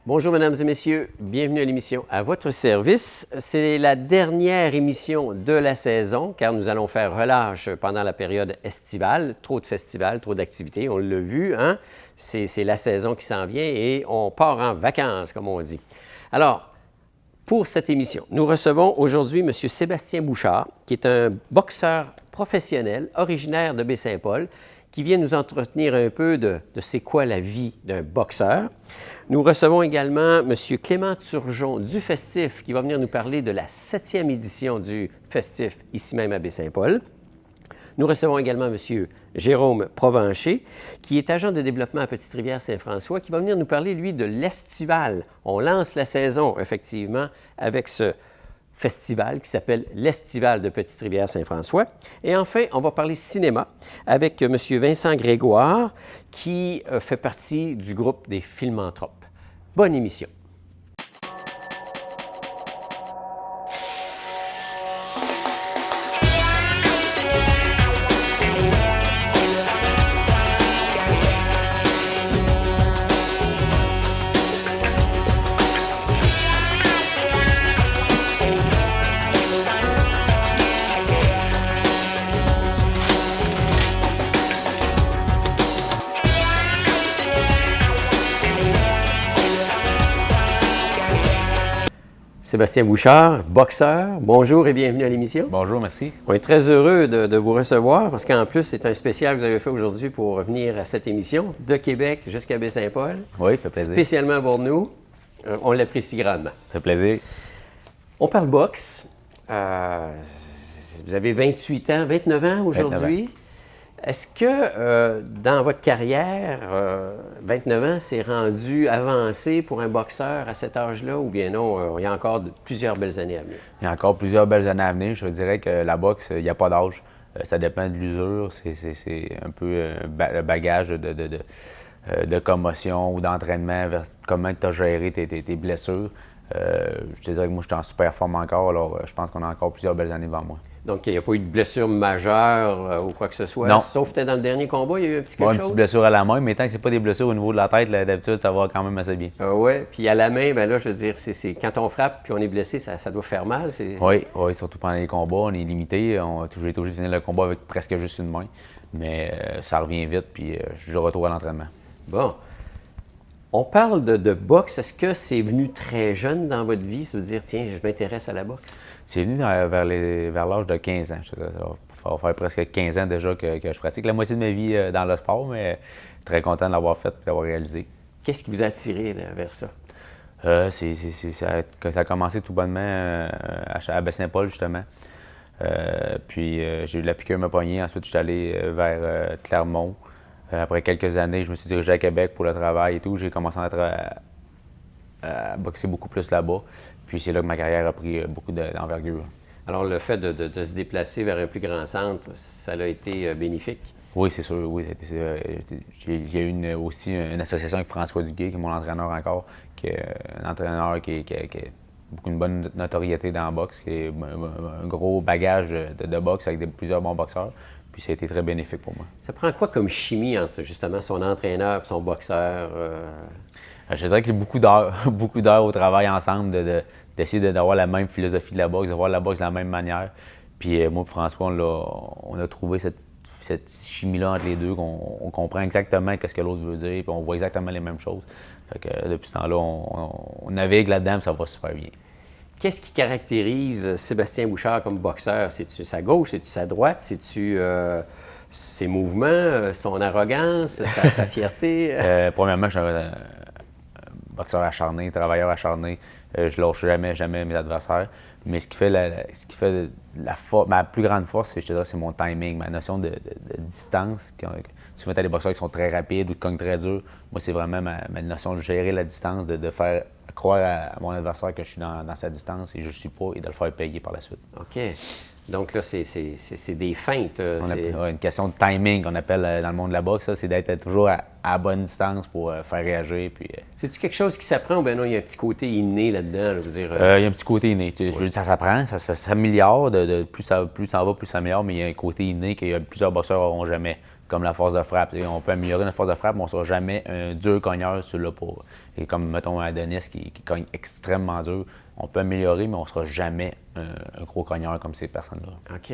Bonjour, mesdames et messieurs. Bienvenue à l'émission À votre service. C'est la dernière émission de la saison, car nous allons faire relâche pendant la période estivale. Trop de festivals, trop d'activités. On l'a vu, hein? C'est la saison qui s'en vient et on part en vacances, comme on dit. Alors, pour cette émission, nous recevons aujourd'hui M. Sébastien Bouchard, qui est un boxeur professionnel originaire de Baie-Saint-Paul, qui vient nous entretenir un peu de c'est quoi la vie d'un boxeur. Nous recevons également M. Clément Turgeon du Festif, qui va venir nous parler de la 7e édition du Festif, ici même à Baie-Saint-Paul. Nous recevons également M. Jérôme Provencher, qui est agent de développement à Petite-Rivière-Saint-François, qui va venir nous parler, lui, de l'Estival. On lance la saison, effectivement, avec ce festival qui s'appelle l'Estival de Petite-Rivière-Saint-François. Et enfin, on va parler cinéma avec M. Vincent Grégoire, qui fait partie du groupe des Filmanthropes. Bonne émission. Sébastien Bouchard, boxeur, bonjour et bienvenue à l'émission. Bonjour, merci. On est très heureux de vous recevoir parce qu'en plus, c'est un spécial que vous avez fait aujourd'hui pour revenir à cette émission, de Québec jusqu'à Baie-Saint-Paul. Oui, ça fait plaisir. Spécialement pour nous. On l'apprécie grandement. Ça fait plaisir. On parle boxe. Vous avez 28 ans, 29 ans aujourd'hui. Est-ce que dans votre carrière, 29 ans, c'est rendu avancé pour un boxeur à cet âge-là ou bien non, il y a encore plusieurs belles années à venir? Il y a encore plusieurs belles années à venir. Je dirais que la boxe, il n'y a pas d'âge. Ça dépend de l'usure. C'est un peu le bagage de commotion ou d'entraînement vers comment tu as géré tes blessures. Je te dirais que moi, je suis en super forme encore. Alors, je pense qu'on a encore plusieurs belles années devant moi. Donc, il n'y a pas eu de blessure majeure ou quoi que ce soit? Non. Sauf peut-être dans le dernier combat, il y a eu un petit quelque Bon, chose? une petite blessure à la main, mais tant que ce n'est pas des blessures au niveau de la tête, là, d'habitude, ça va quand même assez bien. Oui, puis à la main, bien là, je veux dire, c'est quand on frappe puis on est blessé, ça doit faire mal. Oui, surtout pendant les combats, on est limité. J'ai été obligé de finir le combat avec presque juste une main. Mais ça revient vite, puis je suis de retour à l'entraînement. Bon. On parle de boxe. Est-ce que c'est venu très jeune dans votre vie, se dire, tiens, je m'intéresse à la boxe? C'est venu vers l'âge de 15 ans. Ça va faire presque 15 ans déjà que je pratique. La moitié de ma vie dans le sport, mais très content de l'avoir fait et d'avoir réalisé. Qu'est-ce qui vous a attiré vers ça? Ça a commencé tout bonnement à Baie-Saint-Paul, justement. Puis j'ai eu la piqûre me poignée. Ensuite, je suis allé vers Clermont. Après quelques années, je me suis dirigé à Québec pour le travail et tout. J'ai commencé à boxer beaucoup plus là-bas. Puis c'est là que ma carrière a pris beaucoup d'envergure. Alors, le fait de se déplacer vers un plus grand centre, ça a été bénéfique? Oui, c'est sûr. Oui. J'ai eu aussi une association avec François Duguay, qui est mon entraîneur encore, qui est un entraîneur qui a une bonne notoriété dans la boxe, qui a un gros bagage de boxe avec plusieurs bons boxeurs. Puis ça a été très bénéfique pour moi. Ça prend quoi comme chimie entre justement son entraîneur et son boxeur? Je dirais qu'il y a beaucoup d'heures au travail ensemble, d'essayer d'avoir la même philosophie de la boxe, de voir la boxe de la même manière. Puis moi et François, on a trouvé cette chimie-là entre les deux, qu'on comprend exactement ce que l'autre veut dire, puis on voit exactement les mêmes choses. Fait que depuis ce temps-là, on navigue là-dedans, puis ça va super bien. Qu'est-ce qui caractérise Sébastien Bouchard comme boxeur? C'est-tu sa gauche, c'est-tu sa droite, c'est-tu ses mouvements, son arrogance, sa fierté? Premièrement, je suis un boxeur acharné, travailleur acharné. Je lâche jamais mes adversaires. Mais ce qui fait ma plus grande force, je te dirais, c'est mon timing, ma notion de distance. Souvent, tu as des boxeurs qui sont très rapides ou qui cognent très dur. Moi, c'est vraiment ma notion de gérer la distance, de faire croire à mon adversaire que je suis dans sa distance et je ne suis pas, et de le faire payer par la suite. OK. Donc là, c'est des feintes. Une question de timing qu'on appelle dans le monde de la boxe, ça, c'est d'être toujours à bonne distance pour faire réagir. Puis, c'est-tu quelque chose qui s'apprend ou bien non, il y a un petit côté inné là-dedans? Là, je veux dire, il y a un petit côté inné. Je veux dire, ça s'apprend, ça s'améliore. Plus ça va, plus ça s'améliore, mais il y a un côté inné que plusieurs boxeurs n'auront jamais, comme la force de frappe. On peut améliorer notre force de frappe, mais on ne sera jamais un dur cogneur sur là pour Et comme, mettons, Adonis qui cogne extrêmement dur, on peut améliorer, mais on ne sera jamais un gros cogneur comme ces personnes-là. OK.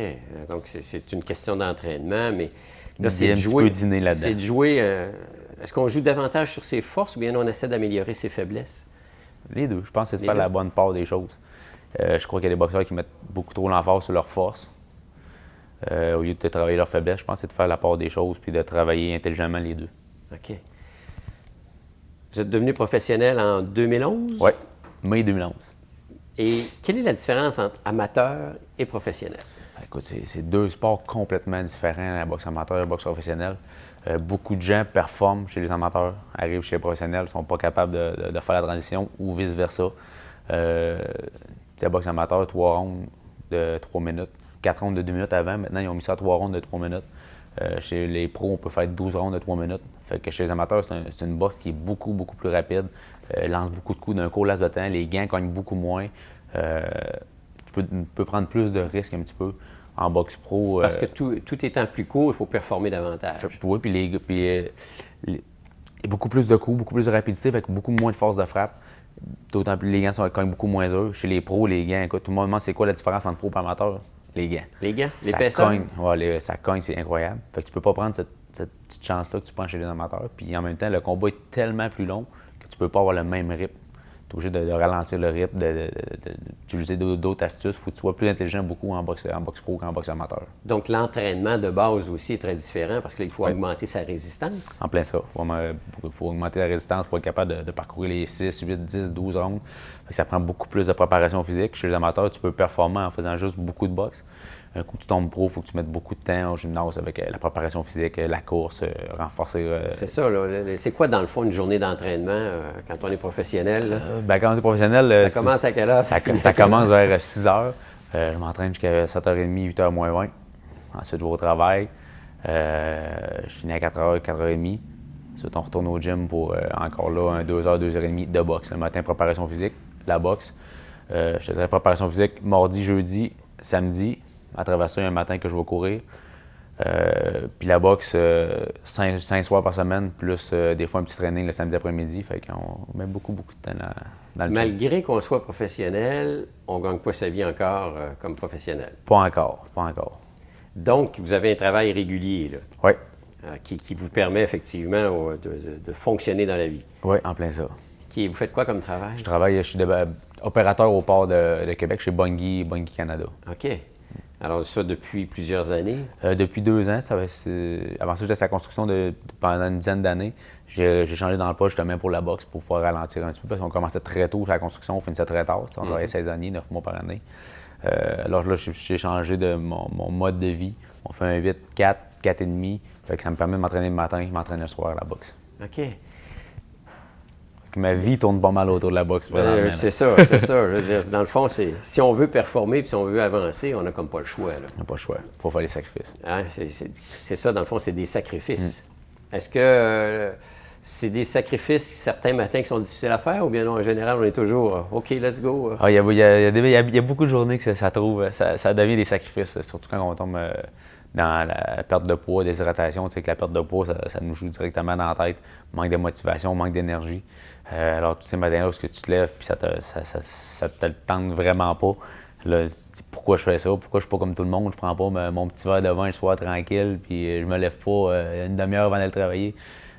Donc, c'est une question d'entraînement, mais Là, c'est un de petit jouer. peu dîner là-dedans. C'est de jouer. Est-ce qu'on joue davantage sur ses forces ou bien on essaie d'améliorer ses faiblesses? Les deux. Je pense que c'est de Les faire deux. la bonne part des choses. Je crois qu'il y a des boxeurs qui mettent beaucoup trop l'emphase sur leurs forces. Au lieu de travailler leurs faiblesses, je pense que c'est de faire la part des choses puis de travailler intelligemment les deux. OK. Vous êtes devenu professionnel en 2011? Oui, mai 2011. Et quelle est la différence entre amateur et professionnel? Écoute, c'est deux sports complètement différents, la boxe amateur et la boxe professionnelle. Beaucoup de gens performent chez les amateurs, arrivent chez les professionnels, ne sont pas capables de faire la transition ou vice-versa. La boxe amateur, 3 rondes de 3 minutes, 4 rondes de 2 minutes avant. Maintenant, ils ont mis ça à 3 rondes de 3 minutes. Chez les pros, on peut faire 12 rondes de 3 minutes. Fait que chez les amateurs, c'est une boxe qui est beaucoup, beaucoup plus rapide. Lance beaucoup de coups d'un court laps de temps. Les gains cognent beaucoup moins. Tu peux prendre plus de risques un petit peu. En boxe pro. Parce que tout étant plus court, il faut performer davantage. Oui, puis il y a beaucoup plus de coups, beaucoup plus de rapidité, fait que beaucoup moins de force de frappe. D'autant plus les gants sont quand même beaucoup moins durs. Chez les pros, les gants, écoute, tout le monde demande c'est quoi la différence entre pro et amateur? Les gants. Les gants, Ça l'épaisseur? cogne. Ouais, ça cogne, c'est incroyable. Fait que tu peux pas prendre cette petite chance-là que tu prends chez les amateurs. Puis en même temps, le combat est tellement plus long que tu peux pas avoir le même rythme. Tu es obligé de ralentir le rythme, d'utiliser d'autres astuces. Il faut que tu sois plus intelligent beaucoup en boxe pro qu'en boxe amateur. Donc, l'entraînement de base aussi est très différent parce qu'il faut Oui. augmenter sa résistance. En plein ça. Il faut augmenter la résistance pour être capable de parcourir les 6, 8, 10, 12 rondes. Fait que ça prend beaucoup plus de préparation physique. Chez les amateurs, tu peux performer en faisant juste beaucoup de boxe. Un coup, tu tombes pro, il faut que tu mettes beaucoup de temps au gymnase avec la préparation physique, la course, renforcer. C'est ça, là. C'est quoi, dans le fond, une journée d'entraînement quand on est professionnel? Là? Quand on est professionnel, Ça commence à quelle heure? ça commence vers 6 h. Je m'entraîne jusqu'à 7h30, 8h moins 20. Ensuite, je vais au travail. Je finis à 4h, 4h30. Ensuite, on retourne au gym pour encore là 2h, 2h30 de boxe. Le matin, préparation physique, la boxe. Je faisais préparation physique mardi, jeudi, samedi. À travers ça, il y a un matin que je vais courir. Puis la boxe, 5 soirs par semaine, plus des fois un petit training le samedi après-midi. Fait qu'on met beaucoup de temps dans le gym. Malgré qu'on soit professionnel, on ne gagne pas sa vie encore comme professionnel. Pas encore. Donc, vous avez un travail régulier là, Oui. qui vous permet effectivement de fonctionner dans la vie. Oui, en plein ça. Vous faites quoi comme travail? Je suis opérateur au port de Québec chez Bungie Canada. OK. Alors, ça depuis plusieurs années? Depuis 2 ans. Avant ça, j'étais à la construction pendant une dizaine d'années. J'ai changé d'emploi justement pour la boxe pour pouvoir ralentir un petit peu parce qu'on commençait très tôt la construction, on finissait très tard. On travaillait 16 années, 9 mois par année. Alors là, j'ai changé de mon mode de vie. On fait un 8-4, 4,5. Fait que ça me permet de m'entraîner le matin et m'entraîner le soir à la boxe. OK. Ma vie tourne pas mal autour de la boxe. C'est ça. Je veux dire, dans le fond, si on veut performer et si on veut avancer, on n'a comme pas le choix. Là. On n'a pas le choix. Il faut faire les sacrifices. Hein? C'est ça, dans le fond, c'est des sacrifices. Est-ce que c'est des sacrifices certains matins qui sont difficiles à faire ou bien non, en général, on est toujours OK, let's go? Il y a beaucoup de journées que ça devient des sacrifices, surtout quand on tombe dans la perte de poids, déshydratation. Tu sais que la perte de poids, ça nous joue directement dans la tête. Manque de motivation, manque d'énergie. Alors, tous ces matins-là, où tu te lèves puis ça te le tente vraiment pas. Là, pourquoi je fais ça? Pourquoi je suis pas comme tout le monde? Je prends pas mon petit verre de vin le soir tranquille puis je me lève pas une demi-heure avant d'aller travailler.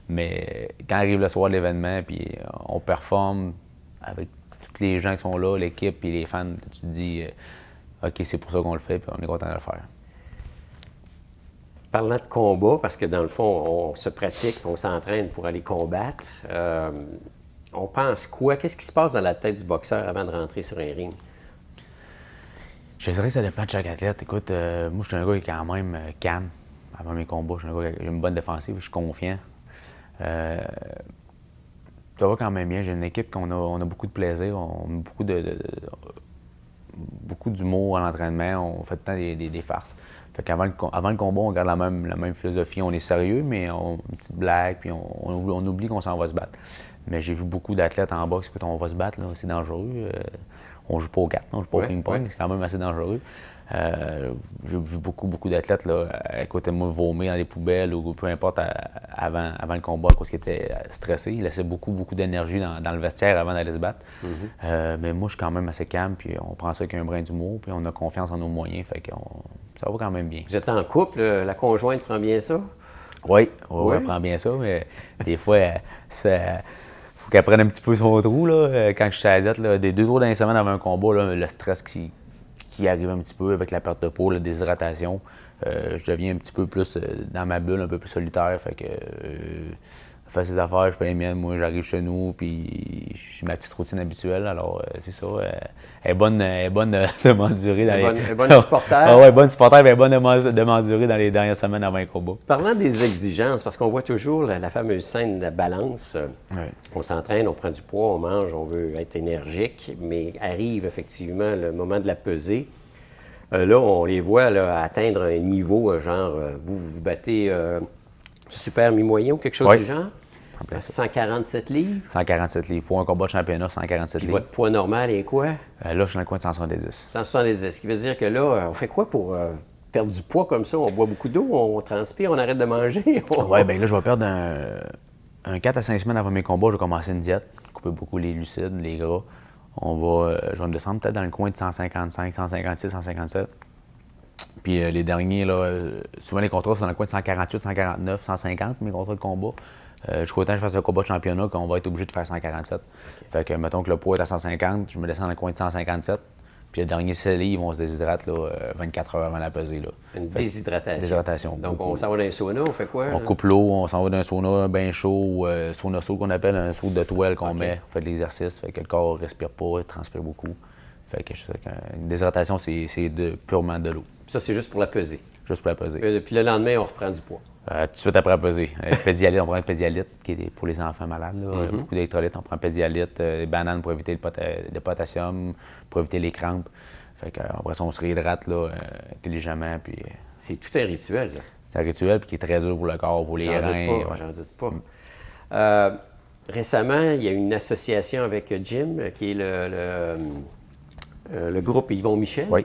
Mais quand arrive le soir de l'événement puis on performe avec tous les gens qui sont là, l'équipe et les fans, tu te dis OK, c'est pour ça qu'on le fait puis on est content de le faire. Parlant de combat, parce que dans le fond, on se pratique, on s'entraîne pour aller combattre, on pense quoi? Qu'est-ce qui se passe dans la tête du boxeur avant de rentrer sur un ring? Je dirais que ça dépend de chaque athlète. Écoute, moi, je suis un gars qui est quand même calme avant mes combats. Je suis un gars qui a une bonne défensive, je suis confiant. Ça va quand même bien. J'ai une équipe qu'on a beaucoup de plaisir, on a beaucoup d'humour à l'entraînement, on fait tout le temps des farces. Fait qu'avant le combat, on garde la même philosophie. On est sérieux, mais on une petite blague, puis on oublie qu'on s'en va se battre. Mais j'ai vu beaucoup d'athlètes en boxe. Écoute, on va se battre, là, c'est dangereux. On joue pas aux cartes, on joue pas au ping-pong, c'est quand même assez dangereux. J'ai vu beaucoup d'athlètes là, à côté de moi vomir dans les poubelles ou peu importe avant le combat à cause qu'ils étaient stressés. Ils laissaient beaucoup d'énergie dans le vestiaire avant d'aller se battre. Mais moi, je suis quand même assez calme, puis on prend ça avec un brin d'humour, puis on a confiance en nos moyens, fait que ça va quand même bien. Vous êtes en couple, la conjointe prend bien ça? Oui, elle prend bien ça, mais des fois, faut qu'elle prenne un petit peu son trou. Là. Quand je suis à la diète, là, des 2 jours dans les semaines avant un combat, là, le stress qui arrive un petit peu avec la perte de peau, la déshydratation, je deviens un petit peu plus dans ma bulle, un peu plus solitaire. Fait que je fais ses affaires, je fais les miennes. Moi, j'arrive chez nous, puis je suis ma petite routine habituelle. Alors, c'est ça. Elle est bonne de m'endurer dans les... Elle est bonne supporter. Ah ouais, bonne supporter, mais elle est bonne de m'endurer dans les dernières semaines avant un combat. Parlant des exigences, parce qu'on voit toujours la fameuse scène de la balance. On s'entraîne, on prend du poids, on mange, on veut être énergique, mais arrive effectivement le moment de la pesée. Là, on les voit là, atteindre un niveau, genre, vous battez super mi-moyen ou quelque chose du genre? 147 livres? 147 livres. Pour un combat de championnat, 147 livres. Votre poids normal est quoi? Là, je suis dans le coin de 170. 170. Ce qui veut dire que là, on fait quoi pour perdre du poids comme ça? On boit beaucoup d'eau, on transpire, on arrête de manger? Oui, bien là, je vais perdre un 4 à 5 semaines avant mes combats. Je vais commencer une diète, couper beaucoup les glucides, les gras. Je vais me descendre peut-être dans le coin de 155, 156, 157. Puis les derniers, là, souvent les contrats sont dans le coin de 148, 149, 150, mes contrats de combat. Jusqu'au temps que je fasse le combat de championnat, qu'on va être obligé de faire 147. Fait que, mettons que le poids est à 150, je me descends dans le coin de 157. Puis le dernier scellé, ils vont se déshydrater là, 24 heures avant la pesée. Là. Une déshydratation. Déshydratation. Donc, on s'en va dans un sauna, on fait quoi? On coupe l'eau, on s'en va dans un sauna bien chaud, sauna chaud qu'on appelle un saut de toile qu'on met. On fait de l'exercice, fait que le corps ne respire pas, il transpire beaucoup. Fait que une déshydratation, c'est purement de l'eau. Ça, c'est juste pour la pesée? Juste pour la pesée. Puis le lendemain, on reprend du poids? Tout de suite après la pesée. Pédialyte, on prend un pédialyte qui est pour les enfants malades. Là. Beaucoup d'électrolytes, on prend pédialyte, des bananes pour éviter le potassium, pour éviter les crampes. Fait que, après ça, on se réhydrate là, intelligemment. Puis, c'est tout un rituel. Là. C'est un rituel puis qui est très dur pour le corps, pour les reins. J'en doute pas. Récemment, il y a une association avec Jim, qui est le groupe Yvon Michel. Oui.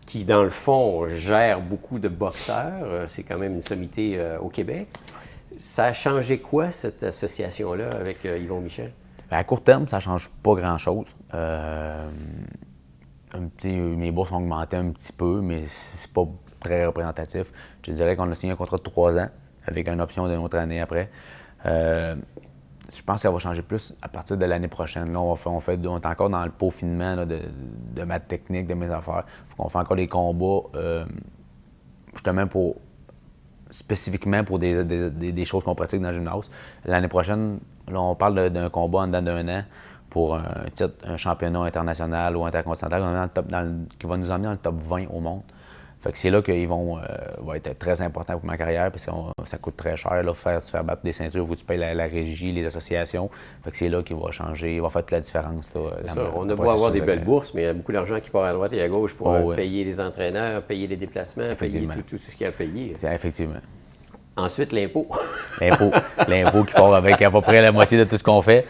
Qui, dans le fond, gère beaucoup de boxeurs. C'est quand même une sommité au Québec. Ça a changé quoi, cette association-là, avec Yvon Michel? À court terme, ça ne change pas grand-chose. Mes bourses ont augmenté un petit peu, mais c'est pas très représentatif. Je dirais qu'on a signé un contrat de 3 ans avec une option d'une autre année après. Je pense que ça va changer plus à partir de l'année prochaine. Là, on est encore dans le peaufinement là, de ma technique, de mes affaires. On fait encore des combats justement spécifiquement pour des choses qu'on pratique dans le gymnase. L'année prochaine, là, on parle d'un combat en dedans d'un an pour un championnat international ou intercontinental qui va nous emmener dans le top 20 au monde. Fait que c'est là qu'ils va être très important pour ma carrière, parce que ça coûte très cher, là, se faire battre des ceintures, où tu payes la régie, les associations. Fait que c'est là qu'il va changer, il va faire toute la différence. Là, on a beau avoir des belles bourses, mais il y a beaucoup d'argent qui part à droite et à gauche pour payer les entraîneurs, payer les déplacements, payer tout ce qu'il y a à payer. Effectivement. Ensuite, l'impôt. L'impôt qui part avec à peu près la moitié de tout ce qu'on fait.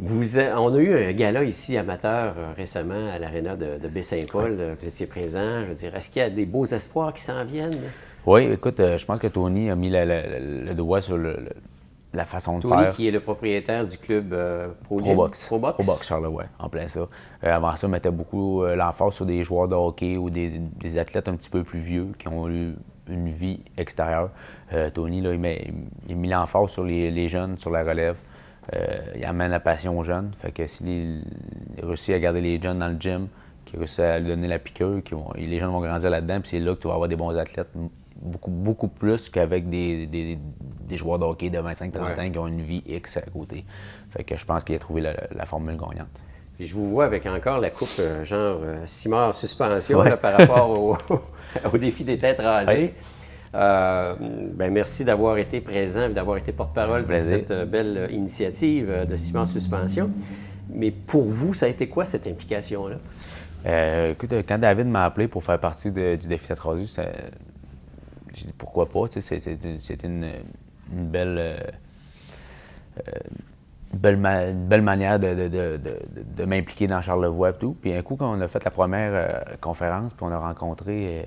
On a eu un gala ici, amateur, récemment, à l'aréna de Baie-Saint-Paul. Vous étiez présent. Je veux dire, est-ce qu'il y a des beaux espoirs qui s'en viennent? Oui, écoute, je pense que Tony a mis le doigt sur la façon de faire. Tony, qui est le propriétaire du club ProBox. ProBox, Charlevoix, en plein ça. Avant ça, on mettait beaucoup l'emphase sur des joueurs de hockey ou des athlètes un petit peu plus vieux qui ont eu une vie extérieure. Tony, là, il a mis l'emphase sur les jeunes, sur la relève. Il amène la passion aux jeunes. Fait que s'il réussit à garder les jeunes dans le gym, qu'il réussit à lui donner la piqûre, les jeunes vont grandir là-dedans, puis c'est là que tu vas avoir des bons athlètes, beaucoup plus qu'avec des joueurs de hockey de 25-30 ans qui ont une vie X à côté. Fait que je pense qu'il a trouvé la formule gagnante. Puis je vous vois avec encore la coupe genre Simard suspension là, par rapport au défi des têtes rasées. Merci d'avoir été présent et d'avoir été porte-parole pour cette belle initiative de Simard Suspension. Mais pour vous, ça a été quoi cette implication-là? Écoute, quand David m'a appelé pour faire partie du défi tête rasée, j'ai dit pourquoi pas. C'est une une belle manière de m'impliquer dans Charlevoix et tout. Puis un coup, quand on a fait la première conférence, puis on a rencontré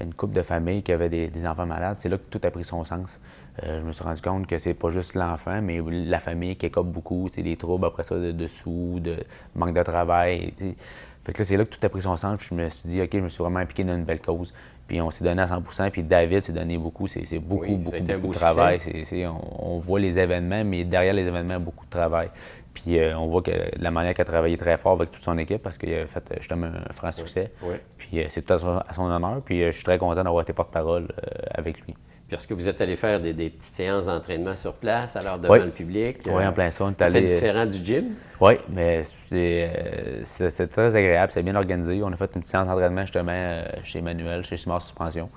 une couple de familles qui avaient des enfants malades, c'est là que tout a pris son sens. Je me suis rendu compte que c'est pas juste l'enfant, mais la famille qui écope beaucoup, des troubles après ça de sous, de manque de travail. T'sais. Fait que là, c'est là que tout a pris son sens. Puis je me suis dit, OK, je me suis vraiment impliqué dans une belle cause. Puis on s'est donné à 100 %. Puis David s'est donné beaucoup. C'est beaucoup, Oui, beaucoup, ça a été un beaucoup beau de travail. succès. On voit les événements, mais derrière les événements, beaucoup de travail. Puis on voit que la manière qu'il a travaillé très fort avec toute son équipe, parce qu'il a fait justement un franc succès. Oui. Puis c'est tout à son honneur. Puis je suis très content d'avoir été porte-parole avec lui. Puis est-ce que vous êtes allé faire des petites séances d'entraînement sur place, alors devant le public? Oui, en plein ça. On est Ça fait allé. différent du gym? Oui, mais c'est très agréable, c'est bien organisé. On a fait une petite séance d'entraînement justement chez Emmanuel, chez Simard Suspension.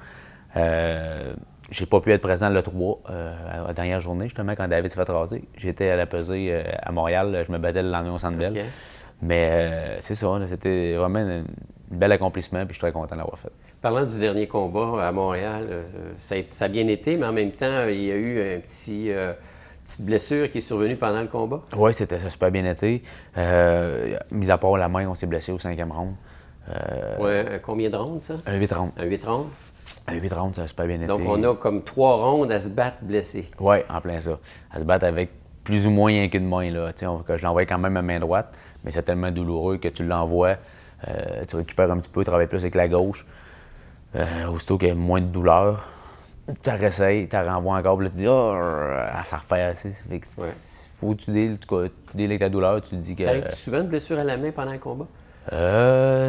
J'ai pas pu être présent le 3, à la dernière journée, justement, quand David s'est fait raser. J'étais à la pesée à Montréal, je me battais le lendemain au Centre Bell. OK. Mais c'est ça, là, c'était vraiment un bel accomplissement, puis je suis très content de l'avoir fait. Parlant du dernier combat à Montréal, ça a bien été, mais en même temps, il y a eu petite blessure qui est survenue pendant le combat. Oui, ça a super bien été. Mis à part la main, on s'est blessé au 5e round. Combien de rounds, ça? Un 8 rounds. Un 8 rounds? Un 8 rounds, ça a super bien été. Donc, on a comme 3 rounds à se battre blessés. Oui, en plein ça. À se battre avec plus ou moins rien qu'une main. Là. Je l'envoie quand même à main droite, mais c'est tellement douloureux que tu l'envoies, tu récupères un petit peu, tu travailles plus avec la gauche. Aussitôt qu'il y a moins de douleur, tu réessayes, tu renvoies encore, puis là, tu dis, ça refait assez. Faut que tu deals avec la douleur, tu te dis que. Ça arrive souvent de blessure à la main pendant un combat?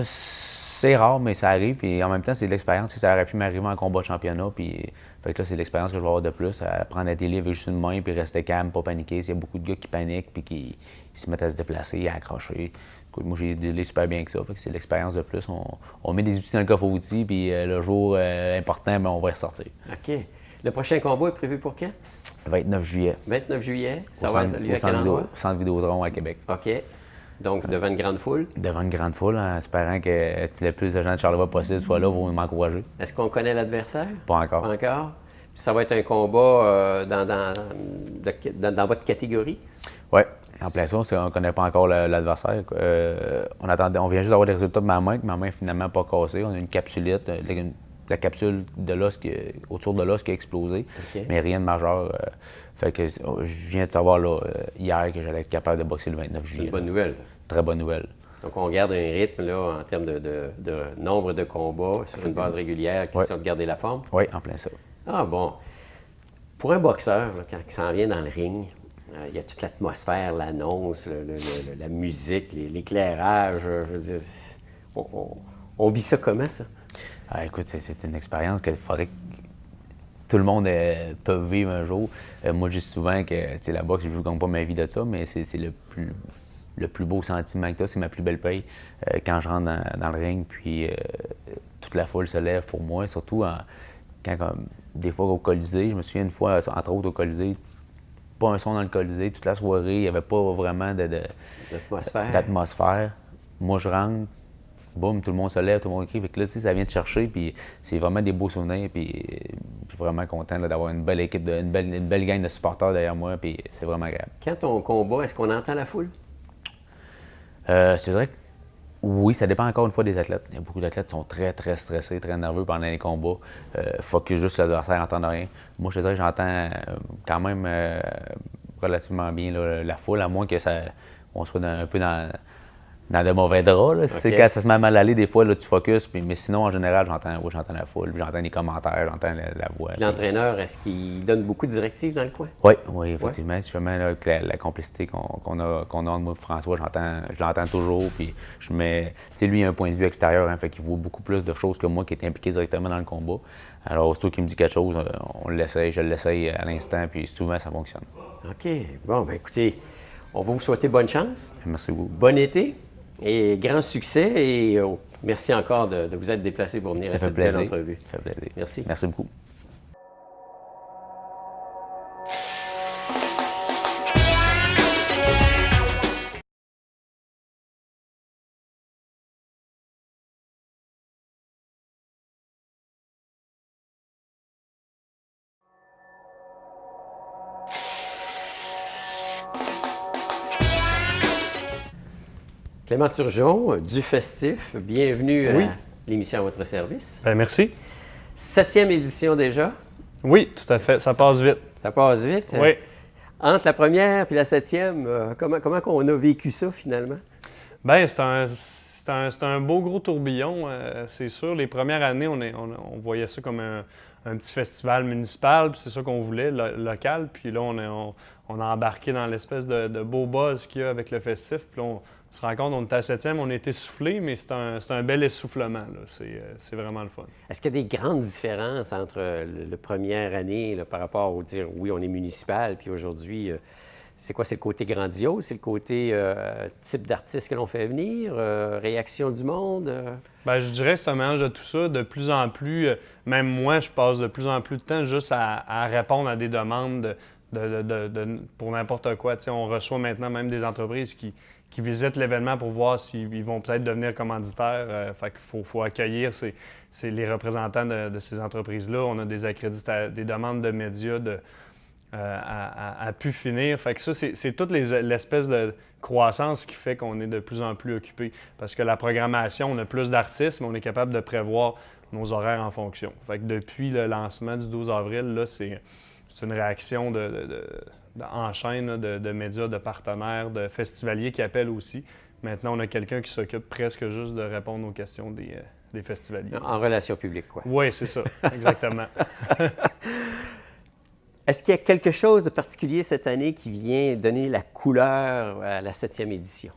C'est rare, mais ça arrive. Puis en même temps, c'est de l'expérience. Ça aurait pu m'arriver en combat de championnat. Puis fait que là, c'est l'expérience que je vais avoir de plus. Apprendre à délivrer avec juste une main, puis rester calme, pas paniquer. Il y a beaucoup de gars qui paniquent, puis qui se mettent à se déplacer, à accrocher. Écoute, moi, j'ai délai super bien que ça. Fait que c'est l'expérience de plus. On met des outils dans le coffre à outils, puis le jour important, on va y ressortir. OK. Le prochain combat est prévu pour quand? Le 29 juillet. 29 juillet. Ça va être lieu à quel endroit? Centre Vidéotron à Québec. OK. Donc, devant une grande foule? Devant une grande foule, en espérant que le plus de gens de Charlevoix possible soient là pour m'encourager. Est-ce qu'on connaît l'adversaire? Pas encore. Pas encore. Puis ça va être un combat dans votre catégorie? Oui, en plein ça, on ne connaît pas encore l'adversaire. On vient juste d'avoir des résultats de ma main, que ma main n'est finalement pas cassée. On a une capsulite, la capsule de l'os autour de l'os qui a explosé, OK. mais rien de majeur. Fait que je viens de savoir là, hier que j'allais être capable de boxer le 29 C'est juillet. une bonne nouvelle. Très bonne nouvelle. Donc, on garde un rythme là, en termes de nombre de combats sur une base régulière, question de garder la forme. Oui, en plein ça. Ah bon. Pour un boxeur, là, quand il s'en vient dans le ring, il y a toute l'atmosphère, l'annonce, la musique, l'éclairage. Je veux dire, on vit ça comment, ça? Ah, écoute, c'est une expérience qu'il faudrait que tout le monde peut vivre un jour. Moi, je dis souvent que la boxe, je ne gagne pas ma vie de ça, mais c'est le plus beau sentiment que tu as, c'est ma plus belle paye quand je rentre dans le ring, puis toute la foule se lève pour moi, surtout des fois au Colisée. Je me souviens une fois, entre autres au Colisée, pas un son dans le Colisée, toute la soirée, il n'y avait pas vraiment d'atmosphère. Moi, je rentre, boum, tout le monde se lève, tout le monde crie. Fait que là, ça vient te chercher, puis c'est vraiment des beaux souvenirs, puis je suis vraiment content là, d'avoir une belle équipe, une belle gang de supporters derrière moi, puis c'est vraiment agréable. Quand on combat, est-ce qu'on entend la foule? Je dirais que oui, ça dépend encore une fois des athlètes. Il y a beaucoup d'athlètes qui sont très, très stressés, très nerveux pendant les combats. Focus juste sur l'adversaire, n'entendent rien. Moi, je te dirais que j'entends quand même relativement bien là, la foule, à moins que on soit un peu dans de mauvais draps. Là. C'est quand ça se met mal aller, des fois, là, tu focuses. Mais sinon, en général, j'entends la foule, j'entends les commentaires, j'entends la voix. Puis l'entraîneur, est-ce qu'il donne beaucoup de directives dans le coin? Oui, effectivement. Ouais. Justement, là, avec la complicité qu'on a entre moi et François, je l'entends toujours. Puis je mets. Tu sais, lui, il a un point de vue extérieur, hein, fait qu'il voit beaucoup plus de choses que moi qui étais impliqué directement dans le combat. Alors, aussitôt qu'il me dit quelque chose, je l'essaye à l'instant, puis souvent, ça fonctionne. OK. Bon, bien écoutez, on va vous souhaiter bonne chance. Merci beaucoup. Bon été. Et grand succès et merci encore de vous être déplacé pour venir à cette belle entrevue. Ça fait plaisir. Merci. Merci beaucoup. Clément Turgeon, du Festif, bienvenue Oui. à l'émission à votre service. Ben, merci. 7e édition déjà, Oui, tout à fait. Ça passe vite. ça passe vite. Oui. Entre la première et la 7e, comment on a vécu ça finalement? Ben, c'est un beau gros tourbillon, c'est sûr. Les premières années, on voyait ça comme un petit festival municipal, puis c'est ça qu'on voulait, local. Puis là, on a embarqué dans l'espèce de beau buzz qu'il y a avec le festif. Puis là, on se rend compte, on était à 7e, on a été soufflé, mais c'est un bel essoufflement, là. C'est vraiment le fun. Est-ce qu'il y a des grandes différences entre la première année là, par rapport au dire oui, on est municipal, puis aujourd'hui, c'est quoi? C'est le côté grandiose? C'est le côté type d'artiste que l'on fait venir? Réaction du monde? Ben, je dirais que c'est un mélange de tout ça. De plus en plus, même moi, je passe de plus en plus de temps juste à répondre à des demandes pour n'importe quoi. Tu sais, on reçoit maintenant même des entreprises qui visitent l'événement pour voir s'ils vont peut-être devenir commanditaires. Fait qu'il faut accueillir c'est les représentants de ces entreprises-là. On a des demandes de médias à pu finir. Fait que ça, c'est toute l'espèce de croissance qui fait qu'on est de plus en plus occupé. Parce que la programmation, on a plus d'artistes, mais on est capable de prévoir nos horaires en fonction. Fait que depuis le lancement du 12 avril, là, c'est une réaction en chaîne là, de médias, de partenaires, de festivaliers qui appellent aussi. Maintenant, on a quelqu'un qui s'occupe presque juste de répondre aux questions des festivaliers. En relation publique, quoi. Oui, c'est ça, exactement. Est-ce qu'il y a quelque chose de particulier cette année qui vient donner la couleur à la 7e édition?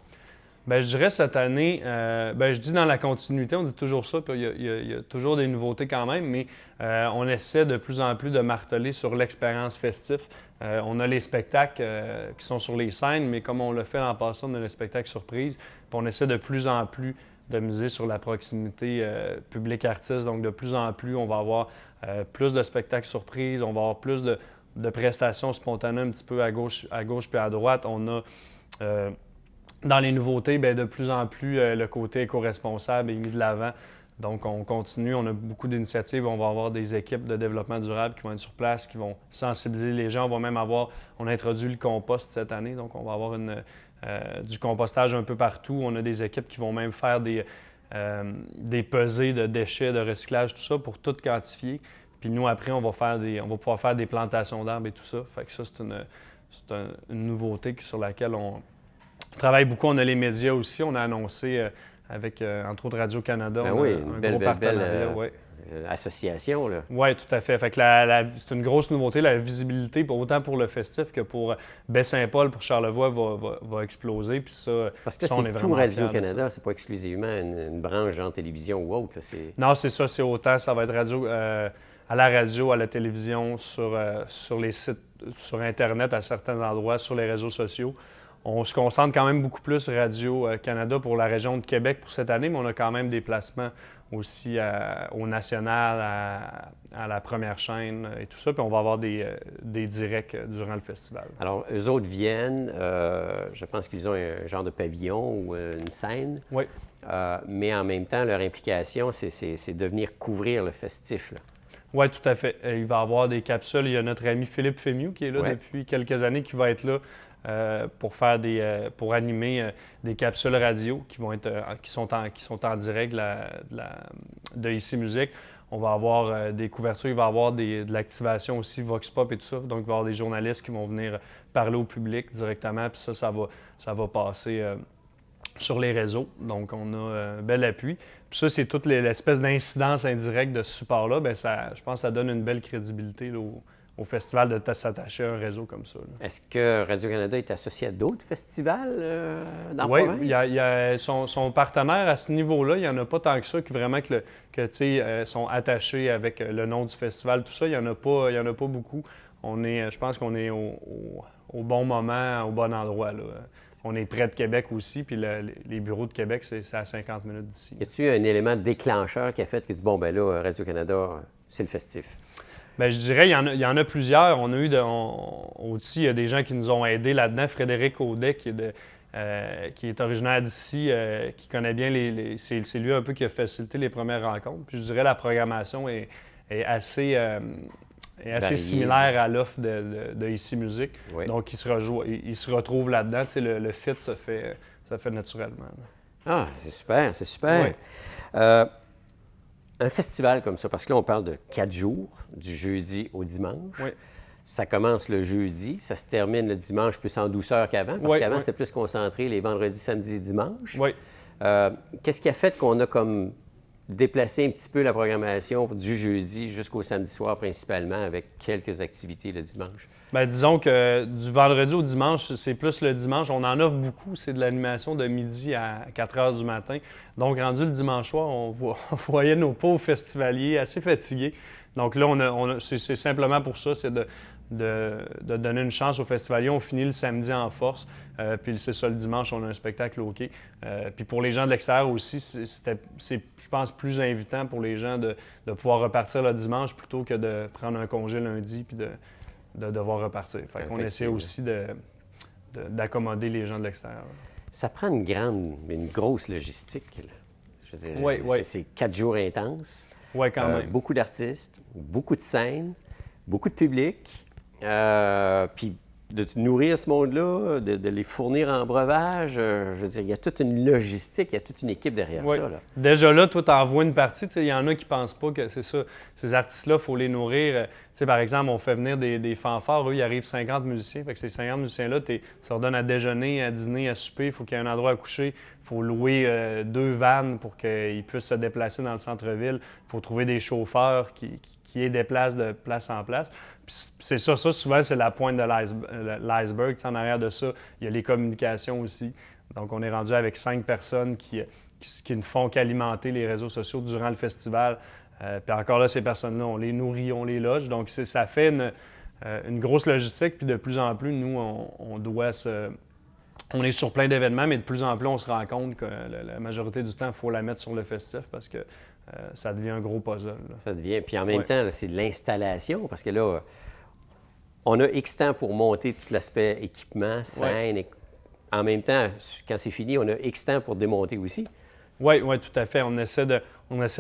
Bien, je dirais cette année, je dis dans la continuité, on dit toujours ça, puis il y a toujours des nouveautés quand même, mais on essaie de plus en plus de marteler sur l'expérience festive. On a les spectacles qui sont sur les scènes, mais comme on l'a fait l'an passé, on a les spectacles surprises, puis on essaie de plus en plus de miser sur la proximité public-artiste. Donc, de plus en plus, on va avoir plus de spectacles surprises, on va avoir plus de prestations spontanées un petit peu à gauche puis à droite. On a, dans les nouveautés, bien, de plus en plus, le côté éco-responsable est mis de l'avant. Donc, on continue, on a beaucoup d'initiatives. On va avoir des équipes de développement durable qui vont être sur place, qui vont sensibiliser les gens. On a introduit le compost cette année, donc on va avoir du compostage un peu partout. On a des équipes qui vont même faire des pesées de déchets, de recyclage, tout ça, pour tout quantifier. Puis nous, après, on va pouvoir faire des plantations d'arbres et tout ça. Fait que ça, c'est une nouveauté sur laquelle on travaille beaucoup. On a les médias aussi. On a annoncé avec, entre autres, Radio-Canada, une gros partenariat. Ouais. Association, là. Oui, tout à fait. Fait que c'est une grosse nouveauté. La visibilité, autant pour le festif que pour Baie-Saint-Paul, pour Charlevoix, va exploser. Puis ça, parce que ça, c'est tout Radio-Canada, c'est pas exclusivement une branche en télévision ou autre. Non, c'est ça. C'est autant. Ça va être à la radio, à la télévision, sur les sites, sur Internet à certains endroits, sur les réseaux sociaux. On se concentre quand même beaucoup plus Radio-Canada pour la région de Québec pour cette année, mais on a quand même des placements aussi au national, à la première chaîne et tout ça. Puis on va avoir des directs durant le festival. Alors, eux autres viennent, je pense qu'ils ont un genre de pavillon ou une scène. Oui. Mais en même temps, leur implication, c'est de venir couvrir le festif, là. Oui, tout à fait. Il va y avoir des capsules. Il y a notre ami Philippe Fémieux qui est là depuis quelques années, qui va être là pour animer des capsules radio qui sont en direct de Ici Musique. On va avoir des couvertures, il va y avoir de l'activation aussi, Vox Pop et tout ça. Donc, il va y avoir des journalistes qui vont venir parler au public directement. Puis ça va passer sur les réseaux. Donc, on a un bel appui. Puis ça, c'est toute l'espèce d'incidence indirecte de ce support-là. Bien, je pense que ça donne une belle crédibilité là, au festival de s'attacher à un réseau comme ça. Là. Est-ce que Radio-Canada est associé à d'autres festivals dans la province? Oui, il y a son partenaire à ce niveau-là. Il n'y en a pas tant que ça qui vraiment sont attachés avec le nom du festival. Tout ça, il n'y en a pas beaucoup. Je pense qu'on est au bon moment, au bon endroit, là. On est près de Québec aussi, puis les bureaux de Québec, c'est à 50 minutes d'ici. Y a-t-il un élément déclencheur qui a fait que tu dis, bon, ben là, Radio-Canada, c'est le festif? Bien, je dirais, il y en a plusieurs. On a eu aussi, il y a des gens qui nous ont aidés là-dedans. Frédéric Audet, qui est originaire d'ici, qui connaît bien c'est lui un peu qui a facilité les premières rencontres. Puis je dirais la programmation est assez similaire à l'offre de Ici Musique. Oui. Donc, il se retrouve là-dedans. Tu sais, le fit se fait naturellement. Ah, c'est super, c'est super. Oui. Un festival comme ça, parce que là, on parle de 4 jours, du jeudi au dimanche. Oui. Ça commence le jeudi, ça se termine le dimanche plus en douceur qu'avant, parce Oui, qu'avant, oui. c'était plus concentré les vendredis, samedis et dimanches. Oui. Qu'est-ce qui a fait qu'on a comme déplacé un petit peu la programmation du jeudi jusqu'au samedi soir principalement, avec quelques activités le dimanche? Bien, disons que du vendredi au dimanche, c'est plus le dimanche. On en offre beaucoup. C'est de l'animation de midi à 4 heures du matin. Donc, rendu le dimanche soir, on voyait nos pauvres festivaliers assez fatigués. Donc là, c'est simplement pour ça, c'est de donner une chance aux festivaliers. On finit le samedi en force. Puis c'est ça, le dimanche, on a un spectacle au quai. Puis pour les gens de l'extérieur aussi, c'est, je pense, plus invitant pour les gens de pouvoir repartir le dimanche plutôt que de prendre un congé lundi puis de devoir repartir. Fait qu'on essaie aussi d'accommoder les gens de l'extérieur. Ça prend une grosse logistique, là. Je veux dire, Oui, oui. c'est 4 jours intenses. Oui, quand même. Beaucoup d'artistes, beaucoup de scènes, beaucoup de public. Puis de nourrir ce monde-là, de les fournir en breuvage, je veux dire, il y a toute une logistique, il y a toute une équipe derrière Oui. ça, là. Déjà là, toi, tu envoies une partie. Il y en a qui ne pensent pas que c'est ça. Ces artistes-là, il faut les nourrir. Par exemple, on fait venir des fanfares. Eux, il arrive 50 musiciens. Fait que ces 50 musiciens-là, tu leur donnes à déjeuner, à dîner, à souper. Il faut qu'il y ait un endroit à coucher. Il faut louer 2 vannes pour qu'ils puissent se déplacer dans le centre-ville. Il faut trouver des chauffeurs qui les déplacent de place en place. Puis c'est ça, souvent, c'est la pointe de l'iceberg. En arrière de ça, il y a les communications aussi. Donc, on est rendu avec 5 personnes qui ne font qu'alimenter les réseaux sociaux durant le festival. Puis encore là, ces personnes-là, on les nourrit, on les loge. Donc, ça fait une grosse logistique. Puis de plus en plus, nous, on est sur plein d'événements, mais de plus en plus, on se rend compte que la majorité du temps, il faut la mettre sur le festif parce que ça devient un gros puzzle, là. Ça devient. Puis en même temps, là, c'est de l'installation, parce que là, on a X temps pour monter tout l'aspect équipement, scène. En même temps, quand c'est fini, on a X temps pour démonter aussi. Oui, tout à fait. On essaie de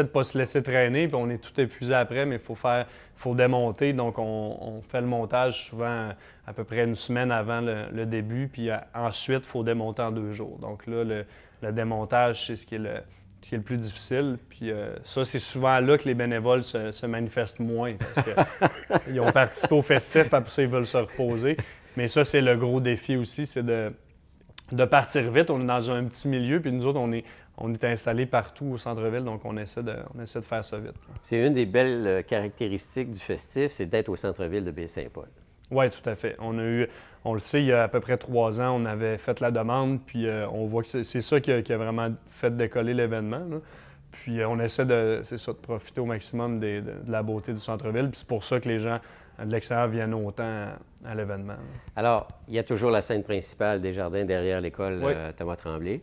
pas se laisser traîner, puis on est tout épuisé après, mais il faut démonter. Donc, on fait le montage souvent à peu près une semaine avant le début, puis ensuite, il faut démonter en 2 jours. Donc là, le démontage, c'est ce qui est le plus difficile. Puis ça, c'est souvent là que les bénévoles se manifestent moins, parce qu'ils ont participé au festif, après ça, ils veulent se reposer. Mais ça, c'est le gros défi aussi, c'est de partir vite. On est dans un petit milieu, puis nous autres, on est installés partout au centre-ville, donc on essaie de faire ça vite, là. C'est une des belles caractéristiques du festif, c'est d'être au centre-ville de Baie-Saint-Paul. Oui, tout à fait. On le sait, il y a à peu près 3 ans, on avait fait la demande, puis on voit que c'est ça qui a vraiment fait décoller l'événement, là. Puis on essaie de profiter au maximum de la beauté du centre-ville, puis c'est pour ça que les gens de l'extérieur viennent autant à l'événement, là. Alors, il y a toujours la scène principale des jardins derrière l'école Oui. Thomas Tremblay.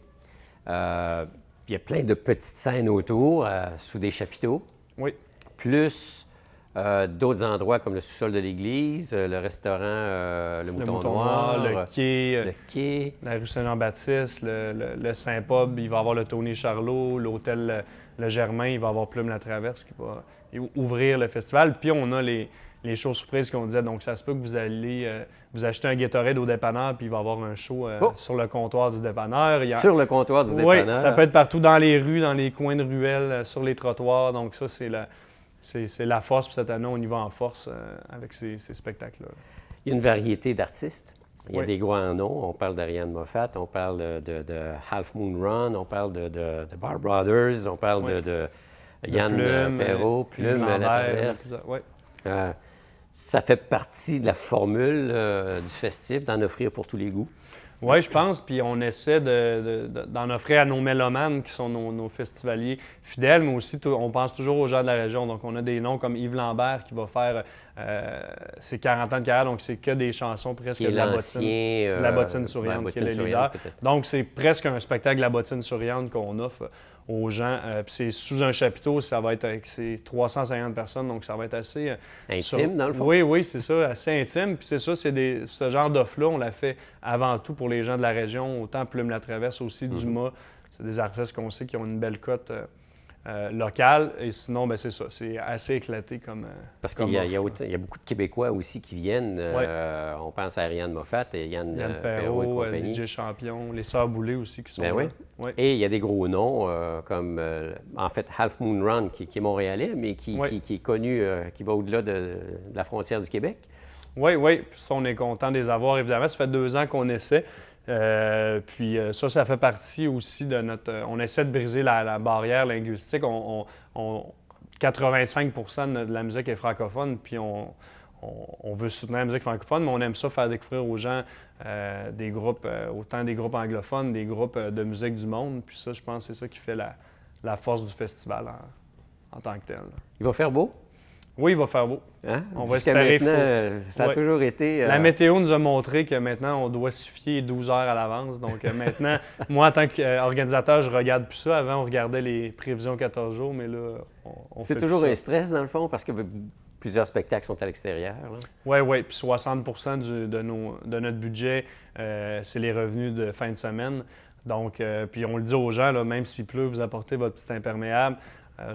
Il y a plein de petites scènes autour, sous des chapiteaux. Oui. Plus d'autres endroits comme le sous-sol de l'église, le restaurant Le Mouton Noir, le quai, le quai. la rue Saint-Jean-Baptiste, le Saint-Pub, il va y avoir le Tony Charlot, l'hôtel Le Germain, il va y avoir Plume la Traverse qui va ouvrir le festival. Puis on a les shows surprises qu'on disait. Donc, ça se peut que vous allez vous acheter un Gatorade au dépanneur, puis il va y avoir un show sur le comptoir du dépanneur. Sur le comptoir du dépanneur. Oui, ça peut être partout dans les rues, dans les coins de ruelles, sur les trottoirs. Donc, ça, c'est la force. Puis cette année, on y va en force avec ces spectacles-là. Il y a une variété d'artistes. Il y a Oui. des grands noms. On parle d'Ariane Moffat, on parle de Half Moon Run, on parle de Bar Brothers, on parle Oui. de Yann Plume, Perrault, Yves Plume, La Lambert, Traverse. oui. Ça fait partie de la formule du festif, d'en offrir pour tous les goûts. Oui, je pense. Puis on essaie d'en offrir à nos mélomanes qui sont nos festivaliers fidèles, mais aussi on pense toujours aux gens de la région. Donc on a des noms comme Yves Lambert qui va faire ses 40 ans de carrière, donc c'est que des chansons presque Qui est de la l'ancien, bottine, de la bottine souriante, qui est le leader. Donc c'est presque un spectacle de la bottine souriante qu'on offre aux gens. Puis c'est sous un chapiteau, ça va être avec ces 350 personnes, donc ça va être assez... Intime, dans le fond. Oui, c'est ça, assez intime. Puis c'est ça, ce genre d'offre-là, on l'a fait avant tout pour les gens de la région, autant Plume la Traverse, aussi Dumas. C'est des artistes qu'on sait qui ont une belle cote locales. Et sinon, ben, c'est ça, c'est assez éclaté comme Parce comme qu'il y a, offre. il y a beaucoup de Québécois aussi qui viennent. On pense à Ariane Moffat et Yann, Yann Perrault et Perrault, compagnie. DJ Champion, les Sœurs Boulay aussi qui sont Ben là. oui. Oui. Et il y a des gros noms comme, en fait, Half Moon Run, qui est montréalais, mais qui est connu, qui va au-delà de la frontière du Québec. Oui, oui. Puis ça, on est content de les avoir, évidemment. Ça fait 2 ans qu'on essaie. Puis ça fait partie aussi de notre... on essaie de briser la barrière linguistique. 85 de la musique est francophone, puis on veut soutenir la musique francophone, mais on aime ça faire découvrir aux gens des groupes, autant des groupes anglophones, des groupes de musique du monde. Puis ça, je pense que c'est ça qui fait la force du festival en tant que tel. Il va faire beau? Oui, il va faire beau. Hein? On va Jusqu'à espérer. maintenant, ça a Ouais. toujours été... La météo nous a montré que maintenant, on doit s'y fier 12 heures à l'avance. Donc maintenant, moi, en tant qu'organisateur, je regarde plus ça. Avant, on regardait les prévisions 14 jours, mais là, on fait C'est toujours plus un ça. stress, dans le fond, parce que plusieurs spectacles sont à l'extérieur. là. Oui, oui. Puis 60 de notre budget, c'est les revenus de fin de semaine. Donc, puis on le dit aux gens, là, même s'il pleut, vous apportez votre petit imperméable.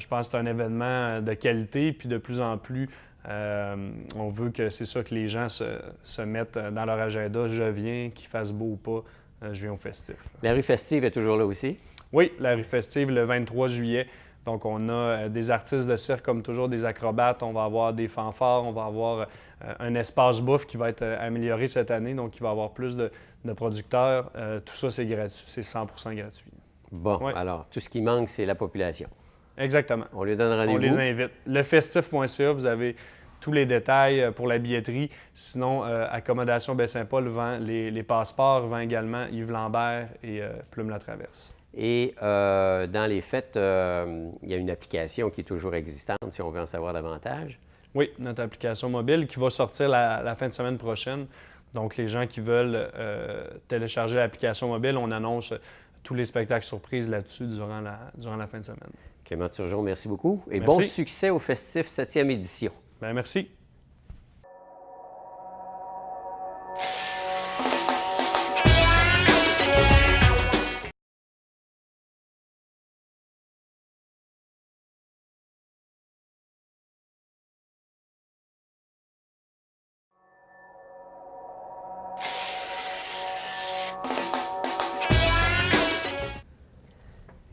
Je pense que c'est un événement de qualité, puis de plus en plus, on veut que c'est ça que les gens se mettent dans leur agenda. Je viens, qu'il fasse beau ou pas, je viens au festif. La rue festive est toujours là aussi. Oui, la rue festive le 23 juillet. Donc, on a des artistes de cirque, comme toujours, des acrobates. On va avoir des fanfares. On va avoir un espace bouffe qui va être amélioré cette année. Donc, il va y avoir plus de producteurs. Tout ça, c'est gratuit. C'est 100 gratuit. Bon, Ouais. alors, tout ce qui manque, c'est la population. Exactement. On lui donne On rendez-vous. les invite. Lefestif.ca, vous avez tous les détails pour la billetterie. Sinon, Accommodation Baie-Saint-Paul vend les passeports, vend également Yves Lambert et Plume la Traverse. Et dans les fêtes, il y a une application qui est toujours existante si on veut en savoir davantage. Oui, notre application mobile qui va sortir la fin de semaine prochaine. Donc, les gens qui veulent télécharger l'application mobile, on annonce tous les spectacles surprises là-dessus durant la fin de semaine. Clément Turgeon, merci beaucoup. Et Merci. bon succès au Festif 7e édition. Bien, merci.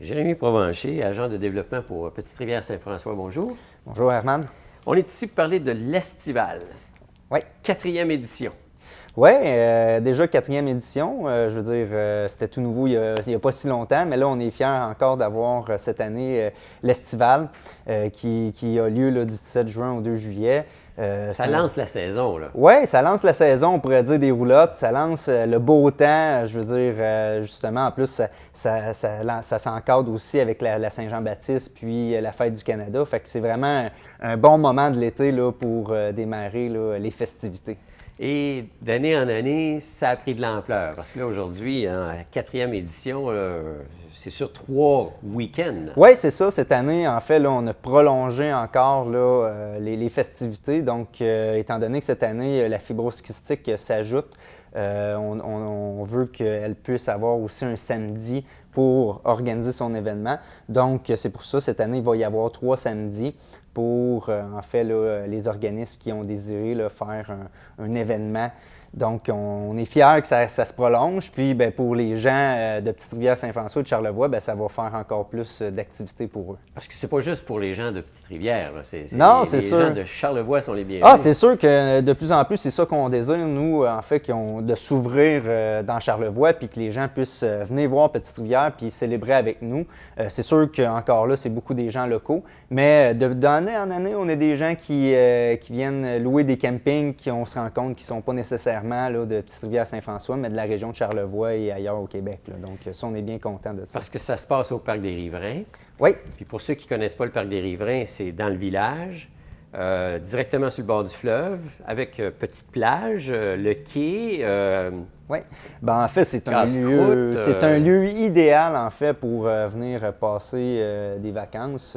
Jérémy Provencher, agent de développement pour Petite-Rivière-Saint-François, bonjour. Bonjour Herman. On est ici pour parler de l'Estival, Oui. 4e édition. Oui, déjà 4e édition. Je veux dire, c'était tout nouveau il y a pas si longtemps, mais là, on est fiers encore d'avoir cette année l'Estival qui a lieu là, du 17 juin au 2 juillet. Ça lance la saison, là. Oui, ça lance la saison, on pourrait dire des roulottes, ça lance le beau temps, je veux dire, justement, en plus, ça s'encadre aussi avec la Saint-Jean-Baptiste, puis la Fête du Canada, fait que c'est vraiment un bon moment de l'été là, pour démarrer là, les festivités. Et d'année en année, ça a pris de l'ampleur. Parce que là, aujourd'hui, en 4e édition, c'est sur 3 week-ends. Oui, c'est ça. Cette année, en fait, là, on a prolongé encore là, les festivités. Donc, étant donné que cette année, la fibrose kystique s'ajoute, on veut qu'elle puisse avoir aussi un samedi pour organiser son événement. Donc, c'est pour ça, cette année, il va y avoir 3 samedis pour, en fait, là, les organismes qui ont désiré là, faire un événement. Donc, on est fiers que ça se prolonge. Puis, bien, pour les gens de Petite-Rivière-Saint-François et de Charlevoix, bien, ça va faire encore plus d'activités pour eux. Parce que c'est pas juste pour les gens de Petite-Rivière. Là. Non, c'est les sûr. gens de Charlevoix sont les bienvenus. Ah, c'est sûr que de plus en plus, c'est ça qu'on désire, nous, en fait, de s'ouvrir dans Charlevoix, puis que les gens puissent venir voir Petite-Rivière, puis célébrer avec nous. C'est sûr qu'encore là, c'est beaucoup des gens locaux, mais d'année en année, on a des gens qui viennent louer des campings, qui on se rend compte qui ne sont pas nécessairement là, de Petite-Rivière-Saint-François, mais de la région de Charlevoix et ailleurs au Québec. Là. Donc, ça, on est bien content de ça. Parce que ça se passe au Parc des Riverains. Oui, Puis pour ceux qui ne connaissent pas le Parc des Riverains, c'est dans le village, directement sur le bord du fleuve, avec petite plage, le quai. Oui. Ben, en fait, c'est Casse-croûte, un lieu idéal en fait pour venir passer des vacances.